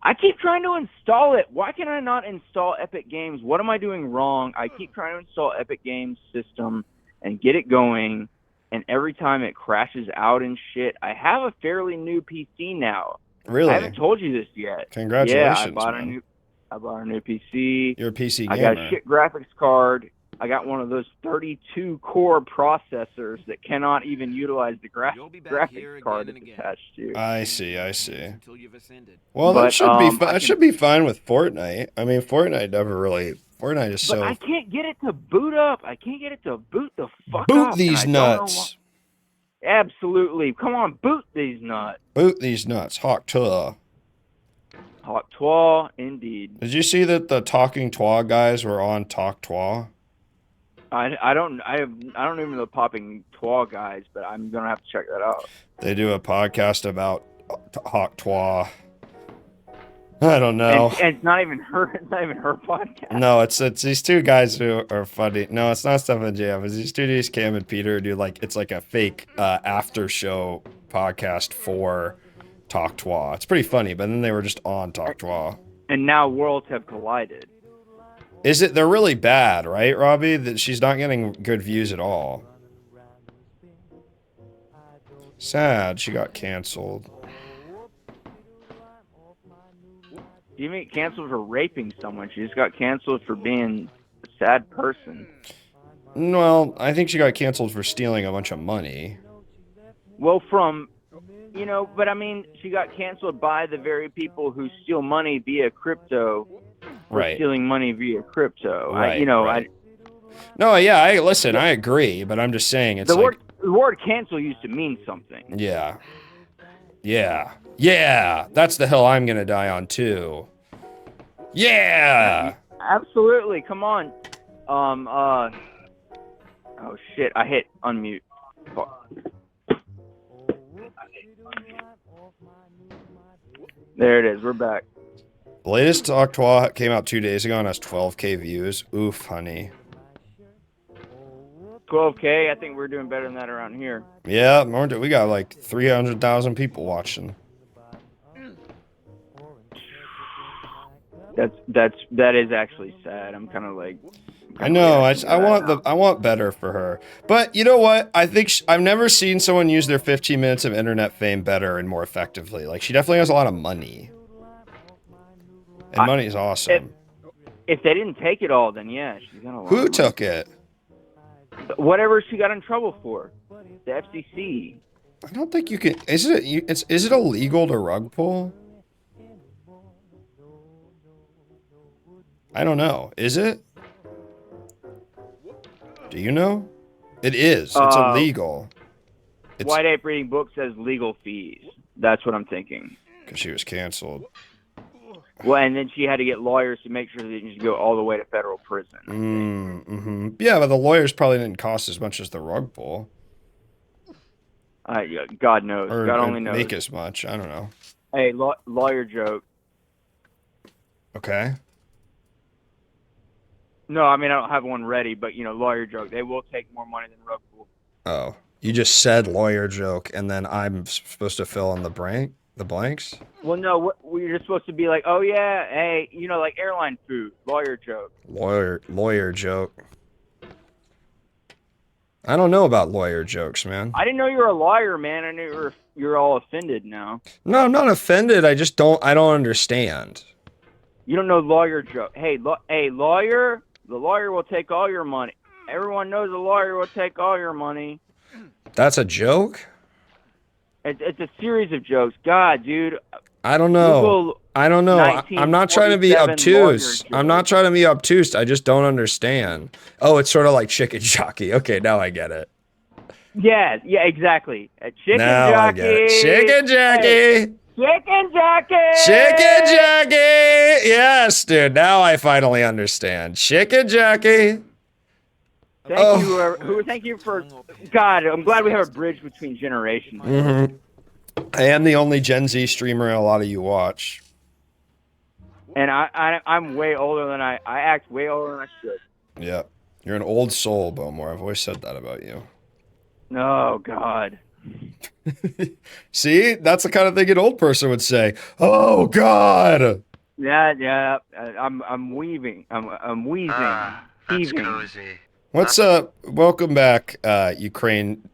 I keep trying to install it. Why can I not install Epic Games? What am I doing wrong? I keep trying to install Epic Games system and get it going, and every time it crashes out and shit. I have a fairly new PC now. Really? I haven't told you this yet. Congratulations, Yeah, I bought a new PC. You're a PC gamer. I got a shit graphics card. I got one of those 32 core processors that cannot even utilize the graphics card it's attached to. I see. Well, that should be that should be fine with Fortnite. I mean, Fortnite is so. But I can't get it to boot up. I can't get it to boot the fuck up. Boot these nuts. Absolutely. Come on, boot these nuts. Boot these nuts. Hawk Tuah. Hawk Tuah, indeed. Did you see that the Talking Twa guys were on Talk Twa? I don't even know the Popping Twa guys, but I'm gonna have to check that out. They do a podcast about Hawk Twa. I don't know. And it's not even her. It's not even her podcast. No, it's these two guys who are funny. No, it's not Stefan JF. It's these two dudes, Cam and Peter, do it's like a fake after show podcast for Talk Twa. It's pretty funny, but then they were just on Talk Twa. And now worlds have collided. They're really bad, right, Robbie? That she's not getting good views at all. Sad, she got canceled. You didn't get canceled for raping someone. She just got canceled for being a sad person. Well, I think she got canceled for stealing a bunch of money. Well, but I mean, she got canceled by the very people who steal money via crypto. Right. Stealing money via crypto. Right. No, yeah, I agree, but I'm just saying it's the word cancel used to mean something. Yeah. Yeah, that's the hill I'm gonna die on too. Yeah. Absolutely. Come on. Oh shit! I hit unmute. Fuck. There it is. We're back. The latest Talk Twa came out 2 days ago and has 12K views. Oof, honey. 12K. I think we're doing better than that around here. Yeah, we got like 300,000 people watching. That is actually sad. I'm kind of like. I know. I want better for her. But you know what? I think I've never seen someone use their 15 minutes of internet fame better and more effectively. Like, she definitely has a lot of money. And money is awesome. If they didn't take it all, then yeah, she's got a lot. Who took it? Whatever she got in trouble for, the FCC. I don't think you can. Is it illegal to rug pull? I don't know. Is it? Do you know? It is. It's illegal. White Ape Reading Book says legal fees. That's what I'm thinking. Because she was canceled. Well, and then she had to get lawyers to make sure that it didn't go all the way to federal prison. Mm-hmm. Yeah, but the lawyers probably didn't cost as much as the rug pull. God knows. Or God only knows. Make as much. I don't know. Hey, lawyer joke. Okay. No, I mean, I don't have one ready, but, lawyer joke. They will take more money than rug pull. Oh. You just said lawyer joke, and then I'm supposed to fill in the blanks? Well, no, we're just supposed to be like, oh, yeah, hey, like airline food, lawyer joke. Lawyer joke. I don't know about lawyer jokes, man. I didn't know you were a lawyer, man. I knew you're all offended now. No, I'm not offended. I don't understand. You don't know lawyer joke. Hey, lawyer, the lawyer will take all your money. Everyone knows the lawyer will take all your money. That's a joke? It's a series of jokes. God, dude. I don't know. I don't know. I'm not trying to be 1947 obtuse. lawyer I'm not trying to be obtuse. I just don't understand. Oh, it's sort of like chicken jockey. Okay, now I get it. Yeah, exactly. Chicken Now I jockey. get it. Chicken jockey. Hey, chicken jockey. Chicken jockey. Yes, dude. Now I finally understand. Chicken jockey. Thank you for. God, I'm glad we have a bridge between generations. Mm-hmm. I am the only Gen Z streamer a lot of you watch. And I'm way older than I act way older than I should. Yeah. You're an old soul, Bowmore. I've always said that about you. Oh, God. See? That's the kind of thing an old person would say. Oh, God. Yeah. I'm weaving. I'm wheezing. Heaving. What's up? Welcome back, Ukraine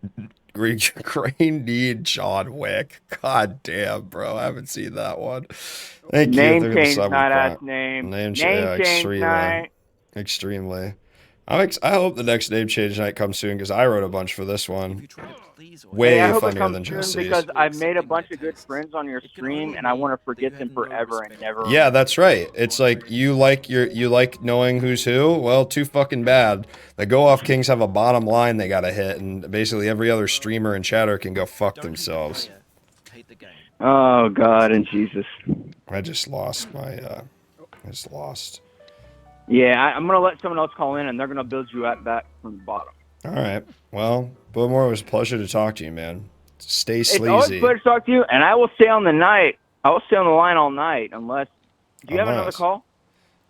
need John Wick. God damn, bro. I haven't seen that one. Thank you. Name change night ass name. Name change extremely. Night. Extremely. I hope the next name change night comes soon because I wrote a bunch for this one. Way funnier than Jesse's. Because I've made a bunch of good friends on your stream and I want to forget them forever and never. Yeah, that's right. It's like you like knowing who's who. Well, too fucking bad. The Go Off Kings have a bottom line they gotta hit, and basically every other streamer and chatter can go fuck themselves. Oh God and Jesus. I just lost my. I just lost. Yeah, I'm gonna let someone else call in, and they're gonna build you back from the bottom. All right. Well, Bowmore, it was a pleasure to talk to you, man. Stay sleazy. It's always a pleasure to talk to you, and I will stay on the night. I will stay on the line all night, unless. Do you have another call?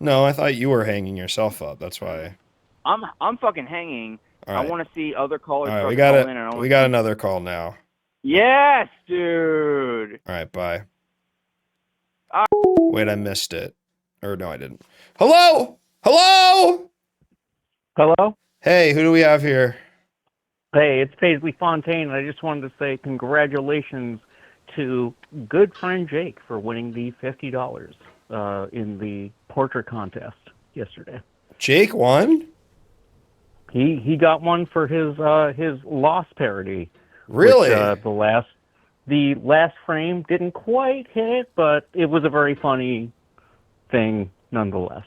No, I thought you were hanging yourself up. That's why. I'm fucking hanging. All right. I want to see other callers. All right, we got another call now. Yes, dude. All right, bye. Wait, I missed it. Or no, I didn't. Hello? Hello? Hello? Hey, who do we have here? Hey, it's Paisley Fontaine. I just wanted to say congratulations to good friend Jake for winning the $50 in the portrait contest yesterday. Jake won? He got one for his Lost parody. Really? Which, the last frame didn't quite hit, but it was a very funny thing nonetheless.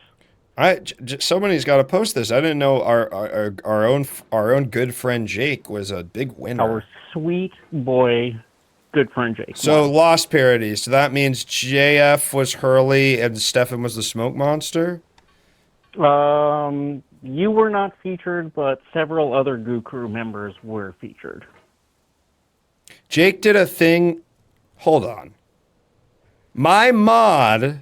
Somebody's got to post this. I didn't know our own good friend Jake was a big winner. Our sweet boy, good friend Jake. So Lost parodies. So that means JF was Hurley and Stefan was the Smoke Monster. You were not featured, but several other Goo Crew members were featured. Jake did a thing. Hold on. My mod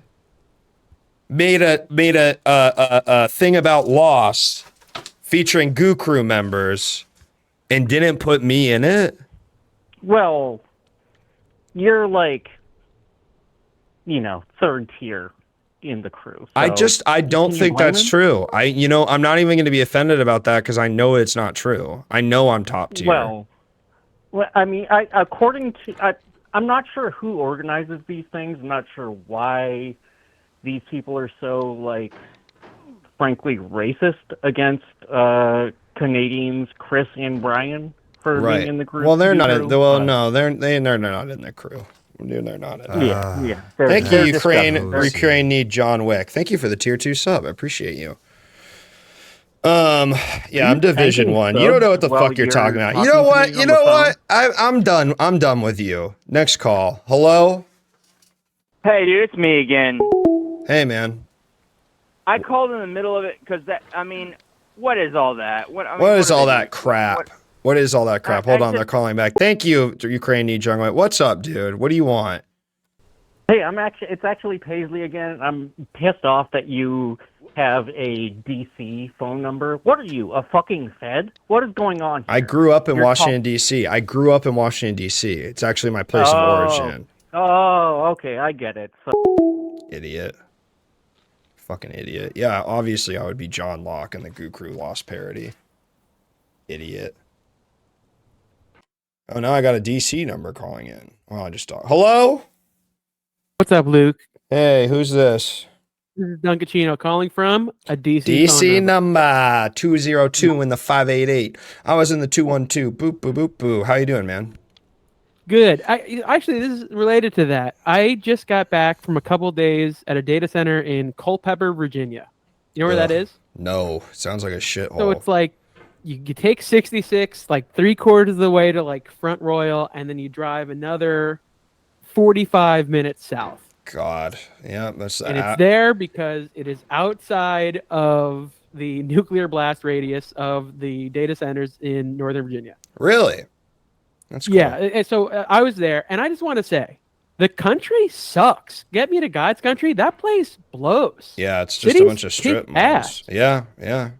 made a thing about Lost featuring Goo Crew members and didn't put me in it. Well, you're like, third tier in the crew. So I don't think that's true. I'm not even going to be offended about that because I know it's not true. I know I'm top tier. Well, I mean, I'm not sure who organizes these things. I'm not sure why these people are so, frankly, racist against Canadians, Chris and Brian, for being in the group. Well, they're not. They're not in the crew. They're not. Yeah. Thank you, Ukraine need John Wick. Thank you for the tier 2 sub. I appreciate you. Yeah, I'm Division 1. You don't know what the fuck you're talking about. You know what? I'm done. I'm done with you. Next call. Hello? Hey, dude, it's me again. Hey, man. I called in the middle of it because what is all that? What is all that crap? What is all that crap? Hold on, they're calling back. Thank you, Ukraine need John Wick. What's up, dude? What do you want? Hey, it's actually Paisley again. I'm pissed off that you have a DC phone number. What are you, a fucking Fed? What is going on here? I grew up in Washington, D.C. It's actually my place of origin. Oh, okay, I get it. Idiot. Fucking idiot. Yeah, obviously I would be John Locke in the Goo Crew Lost parody. Idiot. Oh, now I got a DC number calling in. Well, I just thought. Hello? What's up, Luke? Hey, who's this? This is Dunkachino calling from a DC number 202 in the 588. I was in the 212. Boop, boop, boop, boo. How you doing, man? Good. Actually, this is related to that. I just got back from a couple days at a data center in Culpeper, Virginia. You know where that is? No, sounds like a shithole. So it's like you take 66, like 3/4 of the way to like Front Royal, and then you drive another 45 minutes south. God, yeah, that's And it's there because it is outside of the nuclear blast radius of the data centers in Northern Virginia. Really? That's cool. Yeah. And so I was there, and I just want to say, the country sucks. Get me to God's country. That place blows. Yeah, it's just Cities a bunch of strip kick malls. ass. Yeah, yeah.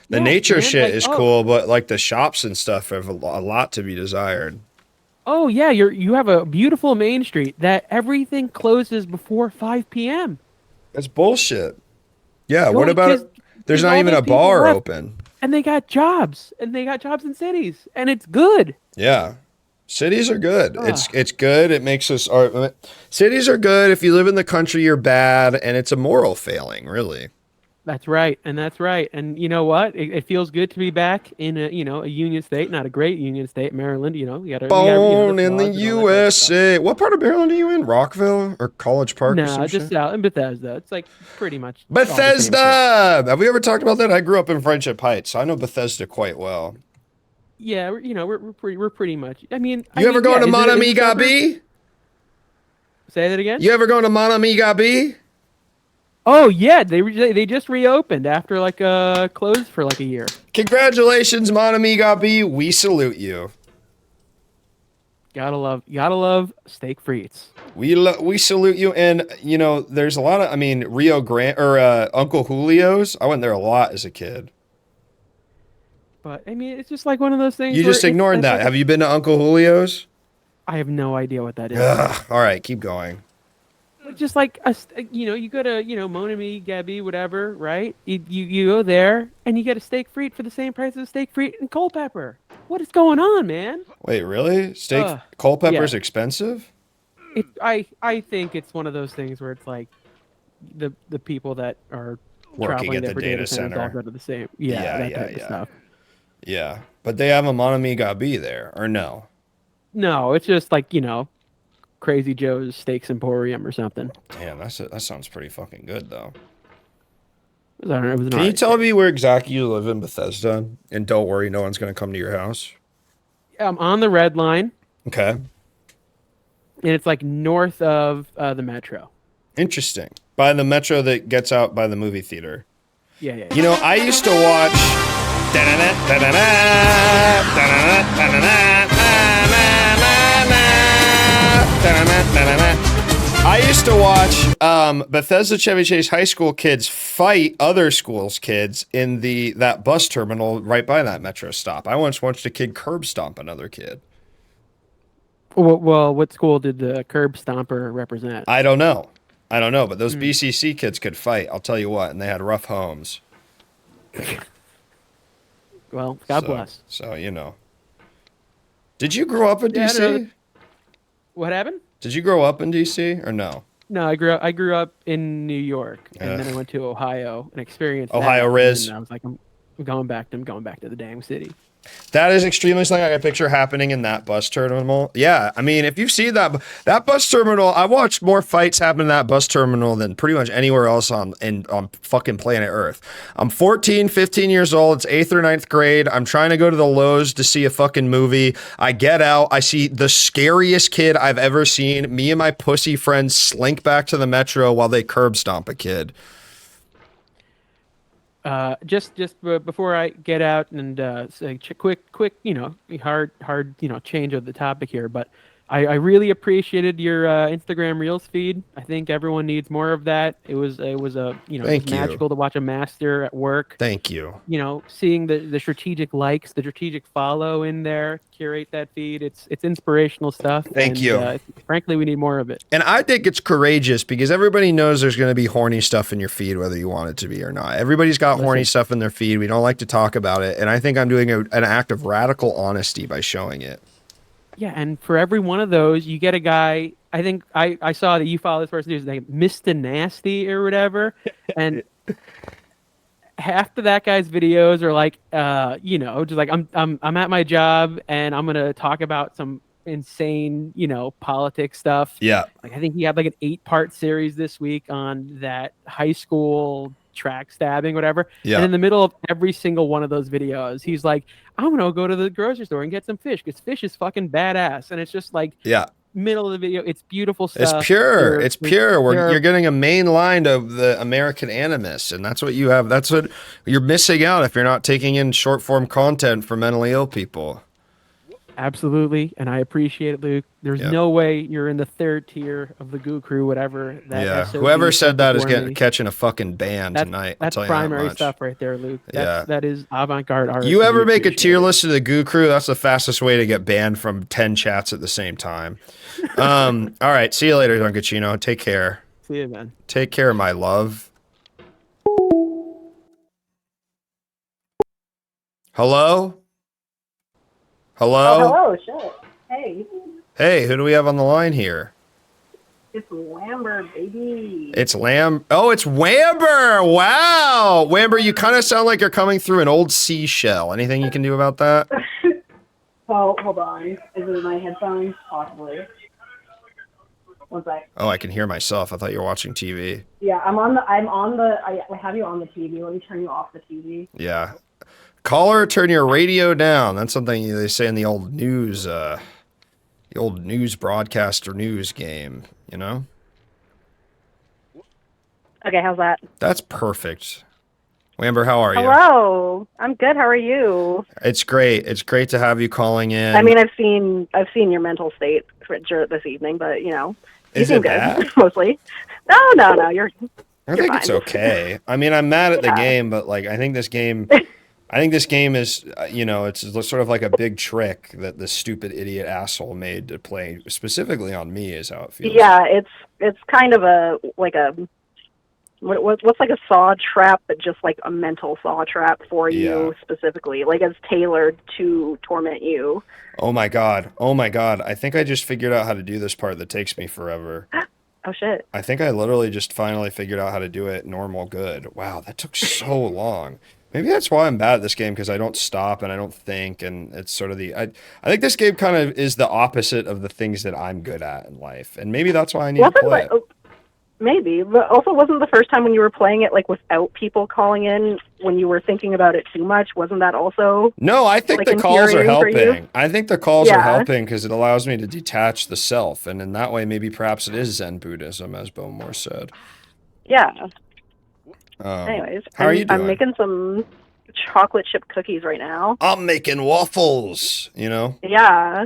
The Yeah, nature man, shit like, is oh. cool, but like the shops and stuff have a lot to be desired. Oh yeah, you have a beautiful main street that everything closes before 5 p.m. That's bullshit. Yeah, No, what about because- there's because not all even those a people bar left, open. and they got jobs, in cities, and it's good. Yeah. Cities are good. Ah. It's good. It makes us cities are good. If you live in the country, you're bad, and it's a moral failing, really. That's right, and you know what? It feels good to be back in a union state, not a great union state, Maryland. You gotta Born in the USA. What part of Maryland are you in? Rockville or College Park? or No, some just shit? out in Bethesda. It's like pretty much all the same shit. Bethesda. Have we ever talked about that? I grew up in Friendship Heights, so I know Bethesda quite well. Yeah, we're pretty much. I mean, You ever go to Mon Amiga B? B? Say that again. You ever go to Mon Amiga B? Oh yeah, they just reopened after closed for like a year. Congratulations, Mon Amiga B. We salute you. Gotta love steak frites. We salute you, and there's a lot of Rio Grande or Uncle Julio's. I went there a lot as a kid. But I mean, it's just like one of those things. You where just it's ignored that. like- Have you been to Uncle Julio's? I have no idea what that is. Ugh. All right, keep going. It's just like you go to Monami, Gabby, whatever, right? You go there and you get a steak frite for the same price as a steak frite in Culpeper. What is going on, man? Wait, really? Culpeper's expensive? I think it's one of those things where it's like the people that are Working traveling at there the for data centers all center. go to the same. That type of stuff. Yeah, but they have a Mon Amiga B there, or no? No, it's just like Crazy Joe's Steaks Emporium or something. Damn, that sounds pretty fucking good though. It was Can you tell me where exactly you live in Bethesda? And don't worry, no one's gonna come to your house. I'm on the Red Line. Okay. And it's like north of the metro. Interesting. By the metro that gets out by the movie theater. Yeah. You know, I used to watch. I used to watch Bethesda Chevy Chase High School kids fight other schools' kids in that bus terminal right by that metro stop. I once watched a kid curb stomp another kid. Well, what school did the curb stomper represent? I don't know, but those BCC kids could fight. I'll tell you what, and they had rough homes. Well, God bless. So Did you grow up in Yeah, I don't know. DC? What happened? Did you grow up in DC or no? No, I grew up in New York, and then I went to Ohio and experienced Ohio that, Riz. And I was like, I'm going back to the dang city. That is extremely something I can picture happening in that bus terminal. Yeah, I mean, if you've seen that bus terminal, I watched more fights happen in that bus terminal than pretty much anywhere else on fucking planet Earth. I'm 14, 15 years old. It's 8th or 9th grade. I'm trying to go to the Lowe's to see a fucking movie. I get out. I see the scariest kid I've ever seen. Me and my pussy friends slink back to the metro while they curb stomp a kid. Just before I get out and say quick, hard, change of the topic here, but I really appreciated your Instagram Reels feed. I think everyone needs more of that. It was Thank you. magical to watch a master at work. Thank you. Seeing the strategic likes, the strategic follow in there, curate that feed. It's inspirational stuff. Thank you. Frankly, we need more of it. And I think it's courageous because everybody knows there's going to be horny stuff in your feed, whether you want it to be or not. Everybody's got horny stuff in their feed. We don't like to talk about it. And I think I'm doing an act of radical honesty by showing it. Yeah, and for every one of those, you get a guy. I think I saw that you follow this person who's like Mr. Nasty or whatever, and half of that guy's videos are like, just like I'm at my job and I'm gonna talk about some insane, politics stuff. Yeah. Like I think he had like an 8-part series this week on that high school track stabbing, whatever. Yeah. And in the middle of every single one of those videos, he's like, I'm gonna go to the grocery store and get some fish because fish is fucking badass. And it's just like middle of the video. It's beautiful stuff. It's pure. It's pure. You're getting a main line of the American animus, and that's what you have. That's what you're missing out if you're not taking in short form content for mentally ill people. Absolutely, and I appreciate it, Luke. There's no way you're in the 3rd tier of the Goo Crew, whatever. That SOB whoever said that is before me. catching a fucking ban tonight. That's I'll tell you primary that much. stuff right there, Luke. That is avant-garde art. You ever make a tier list of the Goo Crew? That's the fastest way to get banned from 10 chats at the same time. All right, see you later, Dunkachino. Take care. See you, man. Take care, my love. Hello? Hello? Oh, hello, shit. Hey. Hey, who do we have on the line here? It's Lambert, baby. It's Oh, it's Wamber. Wow. Wamber, you kind of sound like you're coming through an old seashell. Anything you can do about that? Oh, hold on. Is it my headphones? Possibly. One sec. Oh, I can hear myself. I thought you were watching TV. Yeah, I have you on the TV. Let me turn you off the TV. Yeah. Caller, turn your radio down. That's something they say in the old news, broadcaster news game, Okay, how's that? That's perfect. Wamber, how are you? Hello. I'm good. How are you? It's great. It's great to have you calling in. I mean, I've seen your mental state for this evening, but you Is seem it good bad? mostly. No, you're. I think it's okay. I mean, I'm mad at the game, but like, I think this game is, it's sort of like a big trick that the stupid idiot asshole made to play specifically on me is how it feels. Yeah, it's kind of what's like a saw trap, but just like a mental saw trap for you specifically. Like it's tailored to torment you. Oh my God. I think I just figured out how to do this part that takes me forever. Oh shit. I think I literally just finally figured out how to do it normal good. Wow, that took so long. Maybe that's why I'm bad at this game, because I don't stop and I don't think, and it's sort of I think this game kind of is the opposite of the things that I'm good at in life, and maybe that's why I need to play it. Maybe, but also wasn't the first time when you were playing it like without people calling in when you were thinking about it too much? Wasn't that also? No, I think like, the calls are infuriating for you? helping. I think the calls are helping because it allows me to detach the self, and in that way, maybe perhaps it is Zen Buddhism, as Bowmore said. Yeah. Anyways, how are you doing? I'm making some chocolate chip cookies right now. I'm making waffles. Yeah.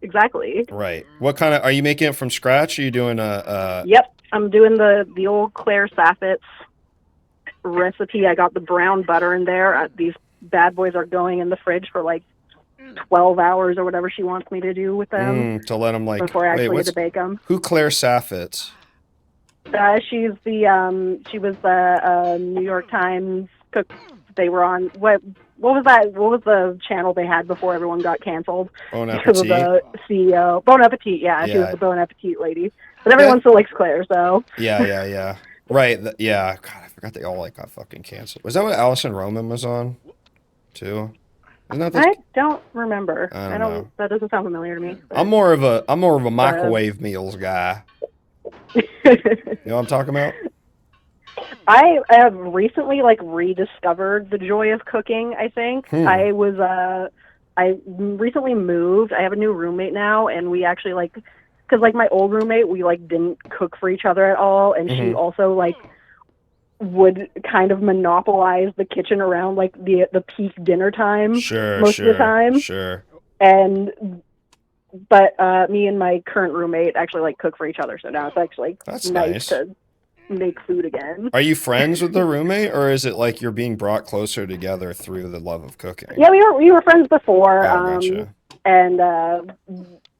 Exactly. Right. What kind of are you making it from scratch? Or are you doing a? Yep, I'm doing the old Claire Saffitz recipe. I got the brown butter in there. These bad boys are going in the fridge for like 12 hours or whatever she wants me to do with them. To let them before I actually get to bake them. Who Claire Saffitz? She's she was the New York Times cook. They were on what was that? What was the channel they had before everyone got canceled? Bon Because of the CEO. Bon Appetit, yeah. She was Yeah. the Bon Appetit lady. But everyone still likes Claire, so. Yeah. Right. Yeah. God, I forgot they all got fucking canceled. Was that what Allison Roman was on, too? Isn't that I don't remember. I don't know. That doesn't sound familiar to me. I'm more of a microwave meals guy. You know what I'm talking about? I have recently rediscovered the joy of cooking, I think. I recently moved. I have a new roommate now, and we actually because my old roommate, we didn't cook for each other at all, and she also would kind of monopolize the kitchen around the peak dinner time most of the time. Sure. But me and my current roommate actually cook for each other, so now it's actually nice to make food again. Are you friends with the roommate, or is it like you're being brought closer together through the love of cooking? Yeah, we were friends before, Gotcha. and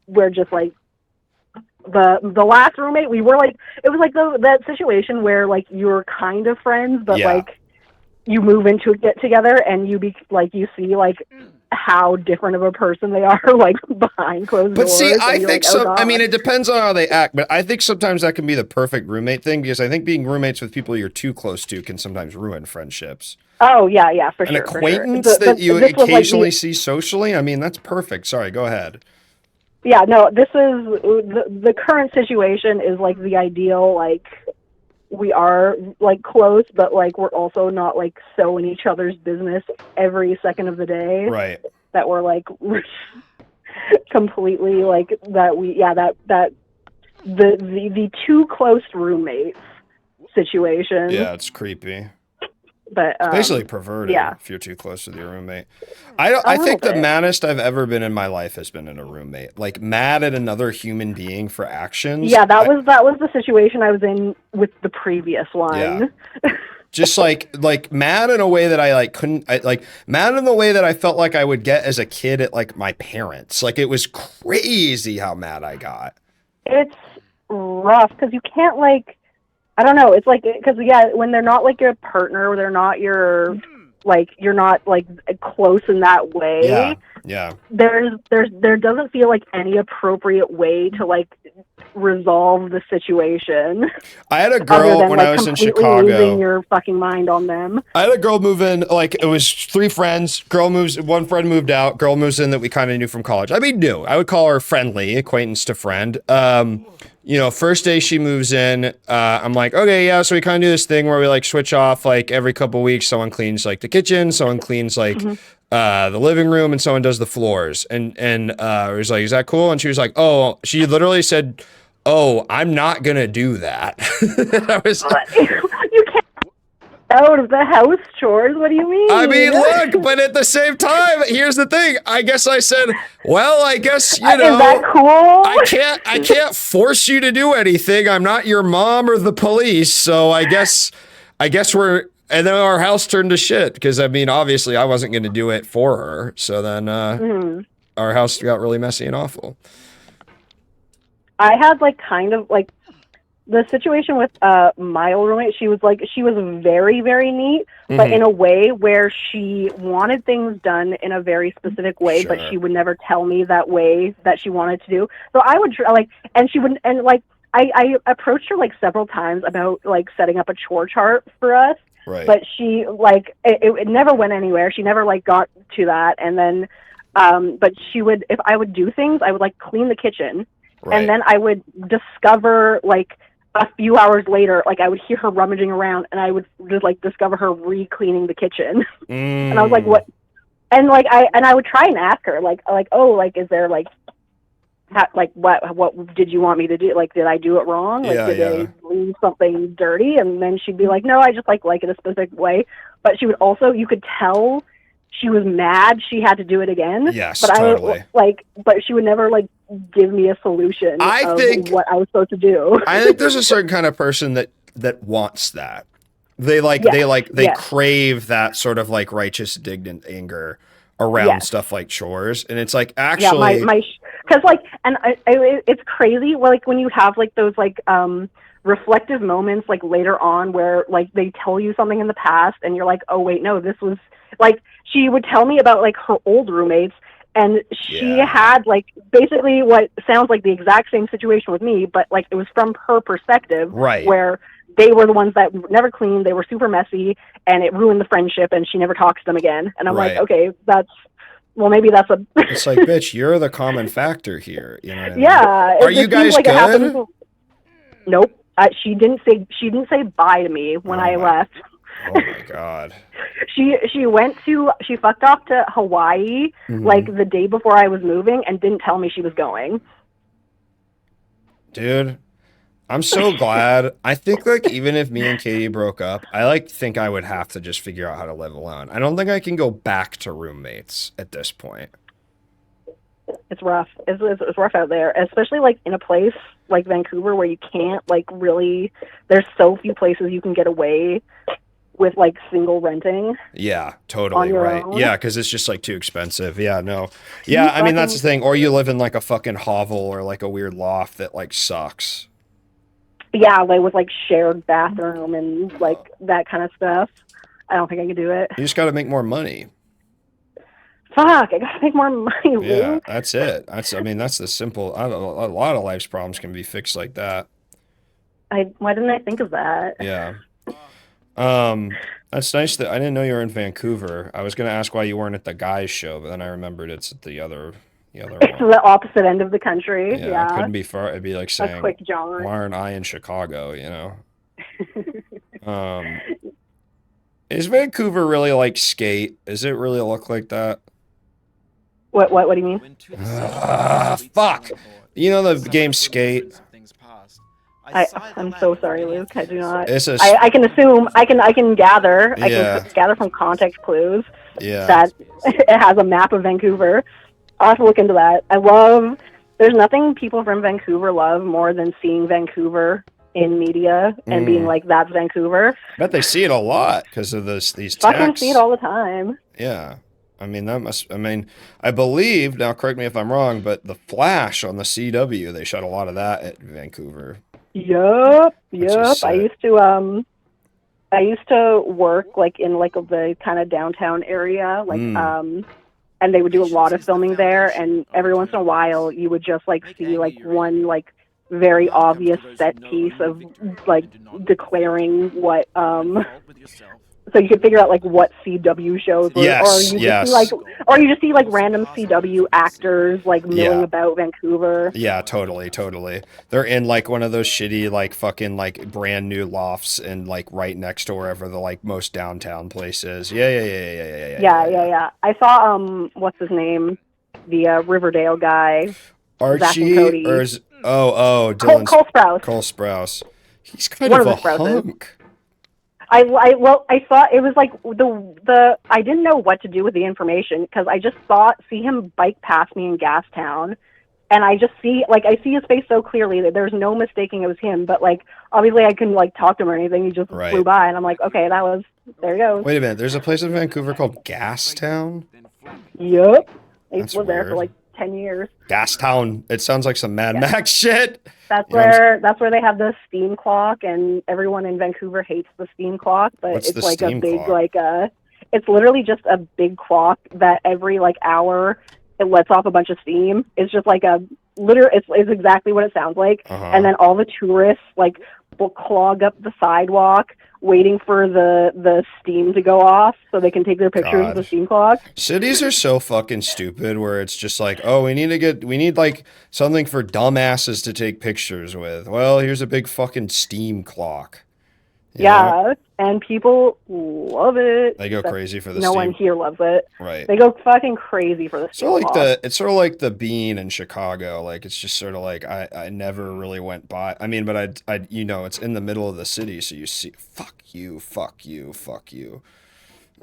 we're just the last roommate. We were it was that situation where you're kind of friends, but you move into it together, and you you see how different of a person they are, like behind closed doors. But see, I think like, some. oh, I mean, God. it depends on how they act. But I think sometimes that can be the perfect roommate thing because I think being roommates with people you're too close to can sometimes ruin friendships. Oh yeah, for An sure. acquaintance For sure. that you This was, like, occasionally see socially. I mean, that's perfect. Sorry, go ahead. Yeah, no, this is the current situation is like the ideal, like we are like close, but like we're also not like so in each other's business every second of the day. Right. That we're like completely like that the too close roommates situation. Yeah, it's creepy. But It's basically perverted yeah. if you're too close with your roommate. I think the maddest I've ever been in my life has been in a roommate. Like mad at another human being for actions. Yeah, that was the situation I was in with the previous one. Yeah. Just like mad in a way that I like couldn't mad in the way that I felt like I would get as a kid at like my parents. Like it was crazy how mad I got. It's rough because you can't like, I don't know. It's like, because yeah, when they're not like your partner, they're not your, like, you're not like close in that way. Yeah. There doesn't feel like any appropriate way to like resolve the situation. I had a girl than, when like, I was in completely Chicago. losing your fucking mind on them. I had a girl move in, like it was 3 friends. One friend moved out. Girl moves in that we kind of knew from college. I mean, new. I would call her friendly, acquaintance to friend. You know, first day she moves in, I'm like, okay, yeah. So we kind of do this thing where we like switch off like every couple weeks. Someone cleans like the kitchen, someone cleans like the living room, and someone does the floors. And I was like, is that cool? And she was like, oh, she literally said, oh, I'm not gonna do that. I was like, You can't out of the house chores. What do you mean? I mean, look, but at the same time, here's the thing. I guess I said, well, I guess, you know, is that cool? I can't force you to do anything. I'm not your mom or the police. So I guess we're, and then our house turned to shit. Cause I mean, obviously I wasn't going to do it for her. So then, our house got really messy and awful. I had like kind of like the situation with my old roommate. She was very, very neat, but in a way where she wanted things done in a very specific way, but she would never tell me that way that she wanted to do. So I would and she wouldn't, and like I approached her like several times about like setting up a chore chart for us. Right. But she like it never went anywhere. She never like got to that. And then but she would, if I would do things, I would like clean the kitchen. Right. And then I would discover like a few hours later, like I would hear her rummaging around and I would just like discover her re-cleaning the kitchen. And I was like, what? And like I would try and ask her like, oh, like, is there like, what did you want me to do? Like, did I do it wrong? Like, did I leave something dirty? And then she'd be like, no, I just like it a specific way. But she would also, you could tell she was mad she had to do it again. Yes, but totally. But she would never like give me a solution of what I was supposed to do. I think there's a certain kind of person that wants that. They crave that sort of like righteous indignant anger around stuff like chores, and it's like actually because like, and it's crazy. Like when you have like those like reflective moments like later on where like they tell you something in the past and you're like, oh wait, no, this was like, she would tell me about like her old roommates, and she had like basically what sounds like the exact same situation with me, but like it was from her perspective, right? Where they were the ones that never cleaned, they were super messy, and it ruined the friendship, and she never talks to them again. And I'm like, okay, maybe that's a. It's like, bitch, you're the common factor here. You know what I mean? Yeah. Are you guys like good? Nope. She didn't say bye to me when I left. Oh my god. She fucked off to Hawaii like the day before I was moving and didn't tell me she was going. Dude, I'm so glad. I think like even if me and Katie broke up, I like think I would have to just figure out how to live alone. I don't think I can go back to roommates at this point. It's rough. It's rough out there, especially like in a place like Vancouver where you can't like really. There's so few places you can get away with like single renting. Yeah, totally right. Own. Yeah, because it's just like too expensive. Yeah, no. Yeah, I mean that's the thing. Or you live in like a fucking hovel or like a weird loft that like sucks. Yeah, like with like shared bathroom and like that kind of stuff. I don't think I could do it. You just got to make more money. Fuck, I gotta make more money, Yeah, Luke. that's it. I mean, that's the simple. A lot of life's problems can be fixed like that. Why didn't I think of that? Yeah. That's nice that I didn't know you were in Vancouver. I was gonna ask why you weren't at the guys show, but then I remembered it's at the other It's one. the opposite end of the country. Yeah, Yeah. it couldn't be far. It'd be like saying, quick jaunt. why aren't I in Chicago? Is Vancouver really like skate? Does it really look like that? What do you mean? Fuck. You know the game Skate? I'm so sorry, Luke. I do not. It's a- I can assume. I can gather. I Yeah. can gather from context clues Yeah. that it has a map of Vancouver. I'll have to look into that. There's nothing people from Vancouver love more than seeing Vancouver in media and being like, "That's Vancouver." Bet they see it a lot because of these Fucking texts. see it all the time. Yeah. I mean, I believe, now correct me if I'm wrong, but The Flash on the CW, they shot a lot of that at Vancouver. Yup. is I used to work like in like the kind of downtown area, like and they would do a lot of filming there, and every once in a while you would just like see like one like very obvious set piece of like declaring what so you could figure out like what CW shows were, or you just see like random CW actors like milling about Vancouver. Yeah, totally. They're in like one of those shitty like fucking like brand new lofts and like right next to wherever the like most downtown place is. Yeah. I saw what's his name, the Riverdale guy, Zach and Archie Cody. or Dylan Cole Sprouse. Cole Sprouse. He's kind One of a of the Sprouses. hunk. I thought it was like the I didn't know what to do with the information because I just see him bike past me in Gastown, and I see his face so clearly that there's no mistaking it was him. But like obviously I couldn't like talk to him or anything. He just flew by, and I'm like, okay, there he goes. Wait a minute, there's a place in Vancouver called Gastown? Yep, I That's lived there for weird. like 10 years. Gastown. It sounds like some Mad Max shit. That's You know what I'm where they have the steam clock, and everyone in Vancouver hates the steam clock. But What's it's the like a steam big clock? it's literally just a big clock that every like hour it lets off a bunch of steam. It's just like it's exactly what it sounds like. Uh-huh. And then all the tourists like will clog up the sidewalk waiting for the steam to go off so they can take their pictures of the God. steam clock. Cities are so fucking stupid where it's just like, oh, we need like something for dumbasses to take pictures with. Well, here's a big fucking steam clock. You know? Yeah, and people love it. They go But crazy for the no steam. one here loves it. Right. They go fucking crazy for the steam clock. It's sort of like the Bean in Chicago. Like it's just sort of like I never really went by. I mean, but I it's in the middle of the city, so you see, fuck you.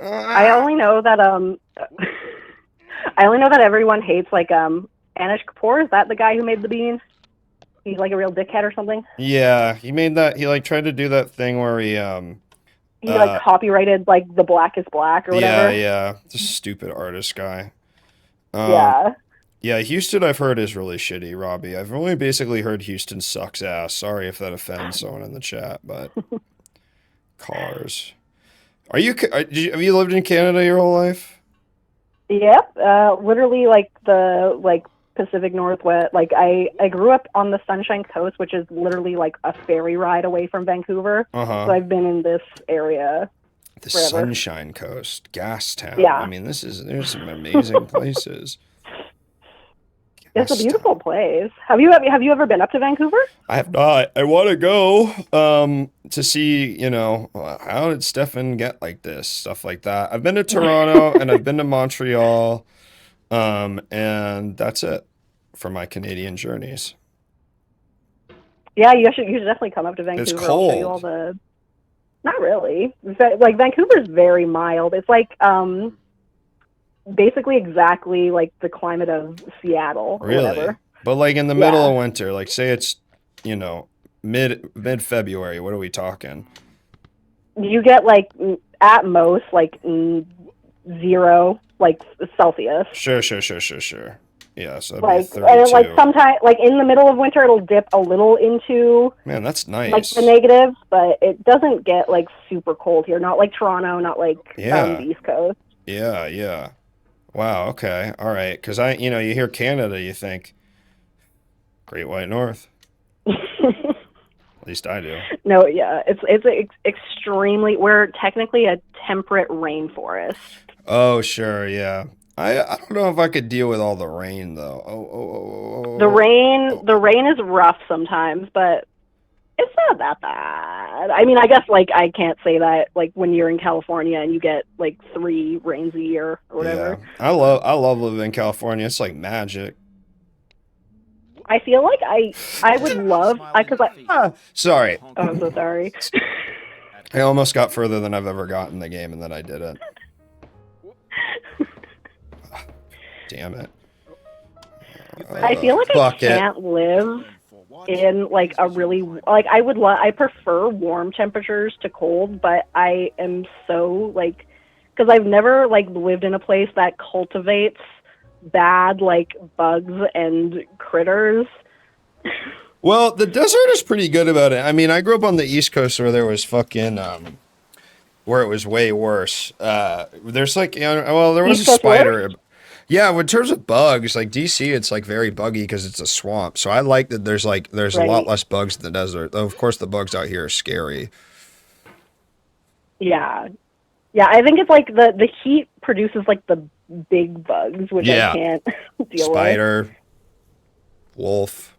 I only know that everyone hates like Anish Kapoor. Is that the guy who made the Bean? He's like a real dickhead or something. Yeah, he made that. He like tried to do that thing where he like copyrighted like The Black is Black or whatever. Yeah, just stupid artist guy. Yeah. Yeah, Houston I've heard is really shitty, Robbie. I've only basically heard Houston sucks ass. Sorry if that offends someone in the chat, but cars. Have you lived in Canada your whole life? Yep. Literally like the Pacific Northwest. Like I grew up on the Sunshine Coast, which is literally like a ferry ride away from Vancouver. Uh-huh. So I've been in this area The forever. Sunshine Coast, Gastown. Yeah. I mean, there's some amazing places. It's a beautiful place. Have you ever been up to Vancouver? I have not. I want to go to see, how did Stefan get like this, stuff like that. I've been to Toronto and I've been to Montreal, and that's it for my Canadian journeys. Yeah, you should definitely come up to Vancouver. It's I'll show you cold. all Not really. Like Vancouver's very mild. It's like basically exactly like the climate of Seattle or Really? whatever. But like in the middle of winter, like say it's, mid February, what are we talking? You get like at most like 0 like Celsius. Sure. Yeah, so that'd Like be and then, 32. like sometimes like in the middle of winter it'll dip a little into Man, that's nice. like the negatives, but it doesn't get like super cold here. Not like Toronto, not like Yeah. the East Coast. Yeah. Wow. Okay. All right. Because you hear Canada, you think Great White North. At least I do. No, yeah, it's extremely. We're technically a temperate rainforest. Oh, sure. Yeah. I don't know if I could deal with all the rain though. Oh. The rain is rough sometimes, but it's not that bad. I mean, I guess like I can't say that like when you're in California and you get like 3 rains a year or whatever. Yeah. I love living in California. It's like magic. I feel like I would love Sorry. Oh, I'm so sorry. I almost got further than I've ever gotten in the game, and then I didn't. Damn it. I feel like I can't live in like a really like I prefer warm temperatures to cold, but I am so like because I've never like lived in a place that cultivates bad like bugs and critters. Well, the desert is pretty good about it. I mean, I grew up on the East Coast where there was fucking where it was way worse. There's like there was a spider. Yeah, in terms of bugs, like DC, it's like very buggy because it's a swamp. So I like that there's a lot less bugs in the desert. Though of course the bugs out here are scary. Yeah. Yeah, I think it's like the heat produces like the big bugs, which I can't deal Spider, wolf.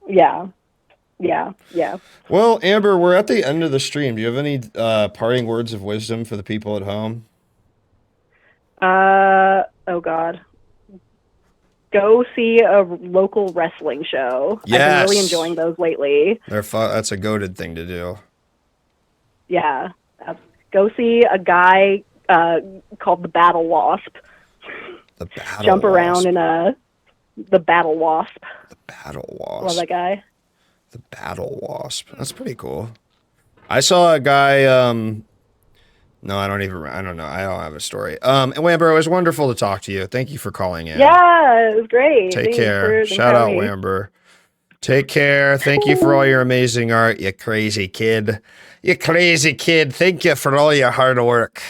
with. Yeah. Well, Amber, we're at the end of the stream. Do you have any parting words of wisdom for the people at home? Oh God. Go see a local wrestling show. I've been really enjoying those lately. They're fun. That's a goated thing to do. Yeah. Go see a guy called the Battle Wasp. The Battle Jump Wasp. around in the Battle Wasp. The Battle Wasp. Love that guy. The Battle Wasp. That's pretty cool. I saw a guy. No, I don't know. I don't have a story. And Wamber, it was wonderful to talk to you. Thank you for calling in. Yeah, it was great. Take Thanks care. for Shout out, having me. Wamber. Take care. Thank you for all your amazing art, you crazy kid. You crazy kid. Thank you for all your hard work.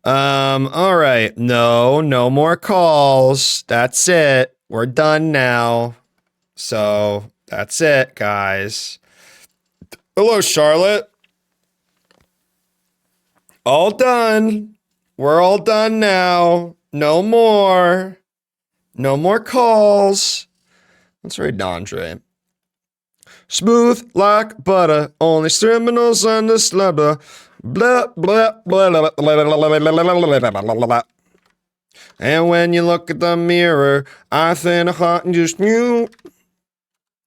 All right. No more calls. That's it. We're done now. So that's it, guys. Hello, Charlotte. All done. We're all done now. No more calls. Let's read Andre. Smooth like butter, only criminals understand. Blah, blah, blah, blah, blah, blah, blah. And when you look at the mirror, I think a heart and just you.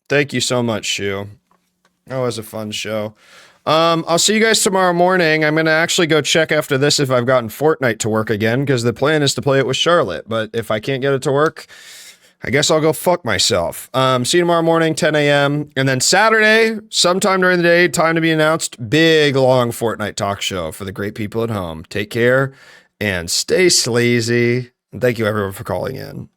Thank you so much, Shu. That was a fun show. I'll see you guys tomorrow morning. I'm going to actually go check after this if I've gotten Fortnite to work again, because the plan is to play it with Charlotte. But if I can't get it to work, I guess I'll go fuck myself. See you tomorrow morning, 10 a.m. And then Saturday, sometime during the day, time to be announced, big, long Fortnite talk show for the great people at home. Take care and stay sleazy. And thank you, everyone, for calling in.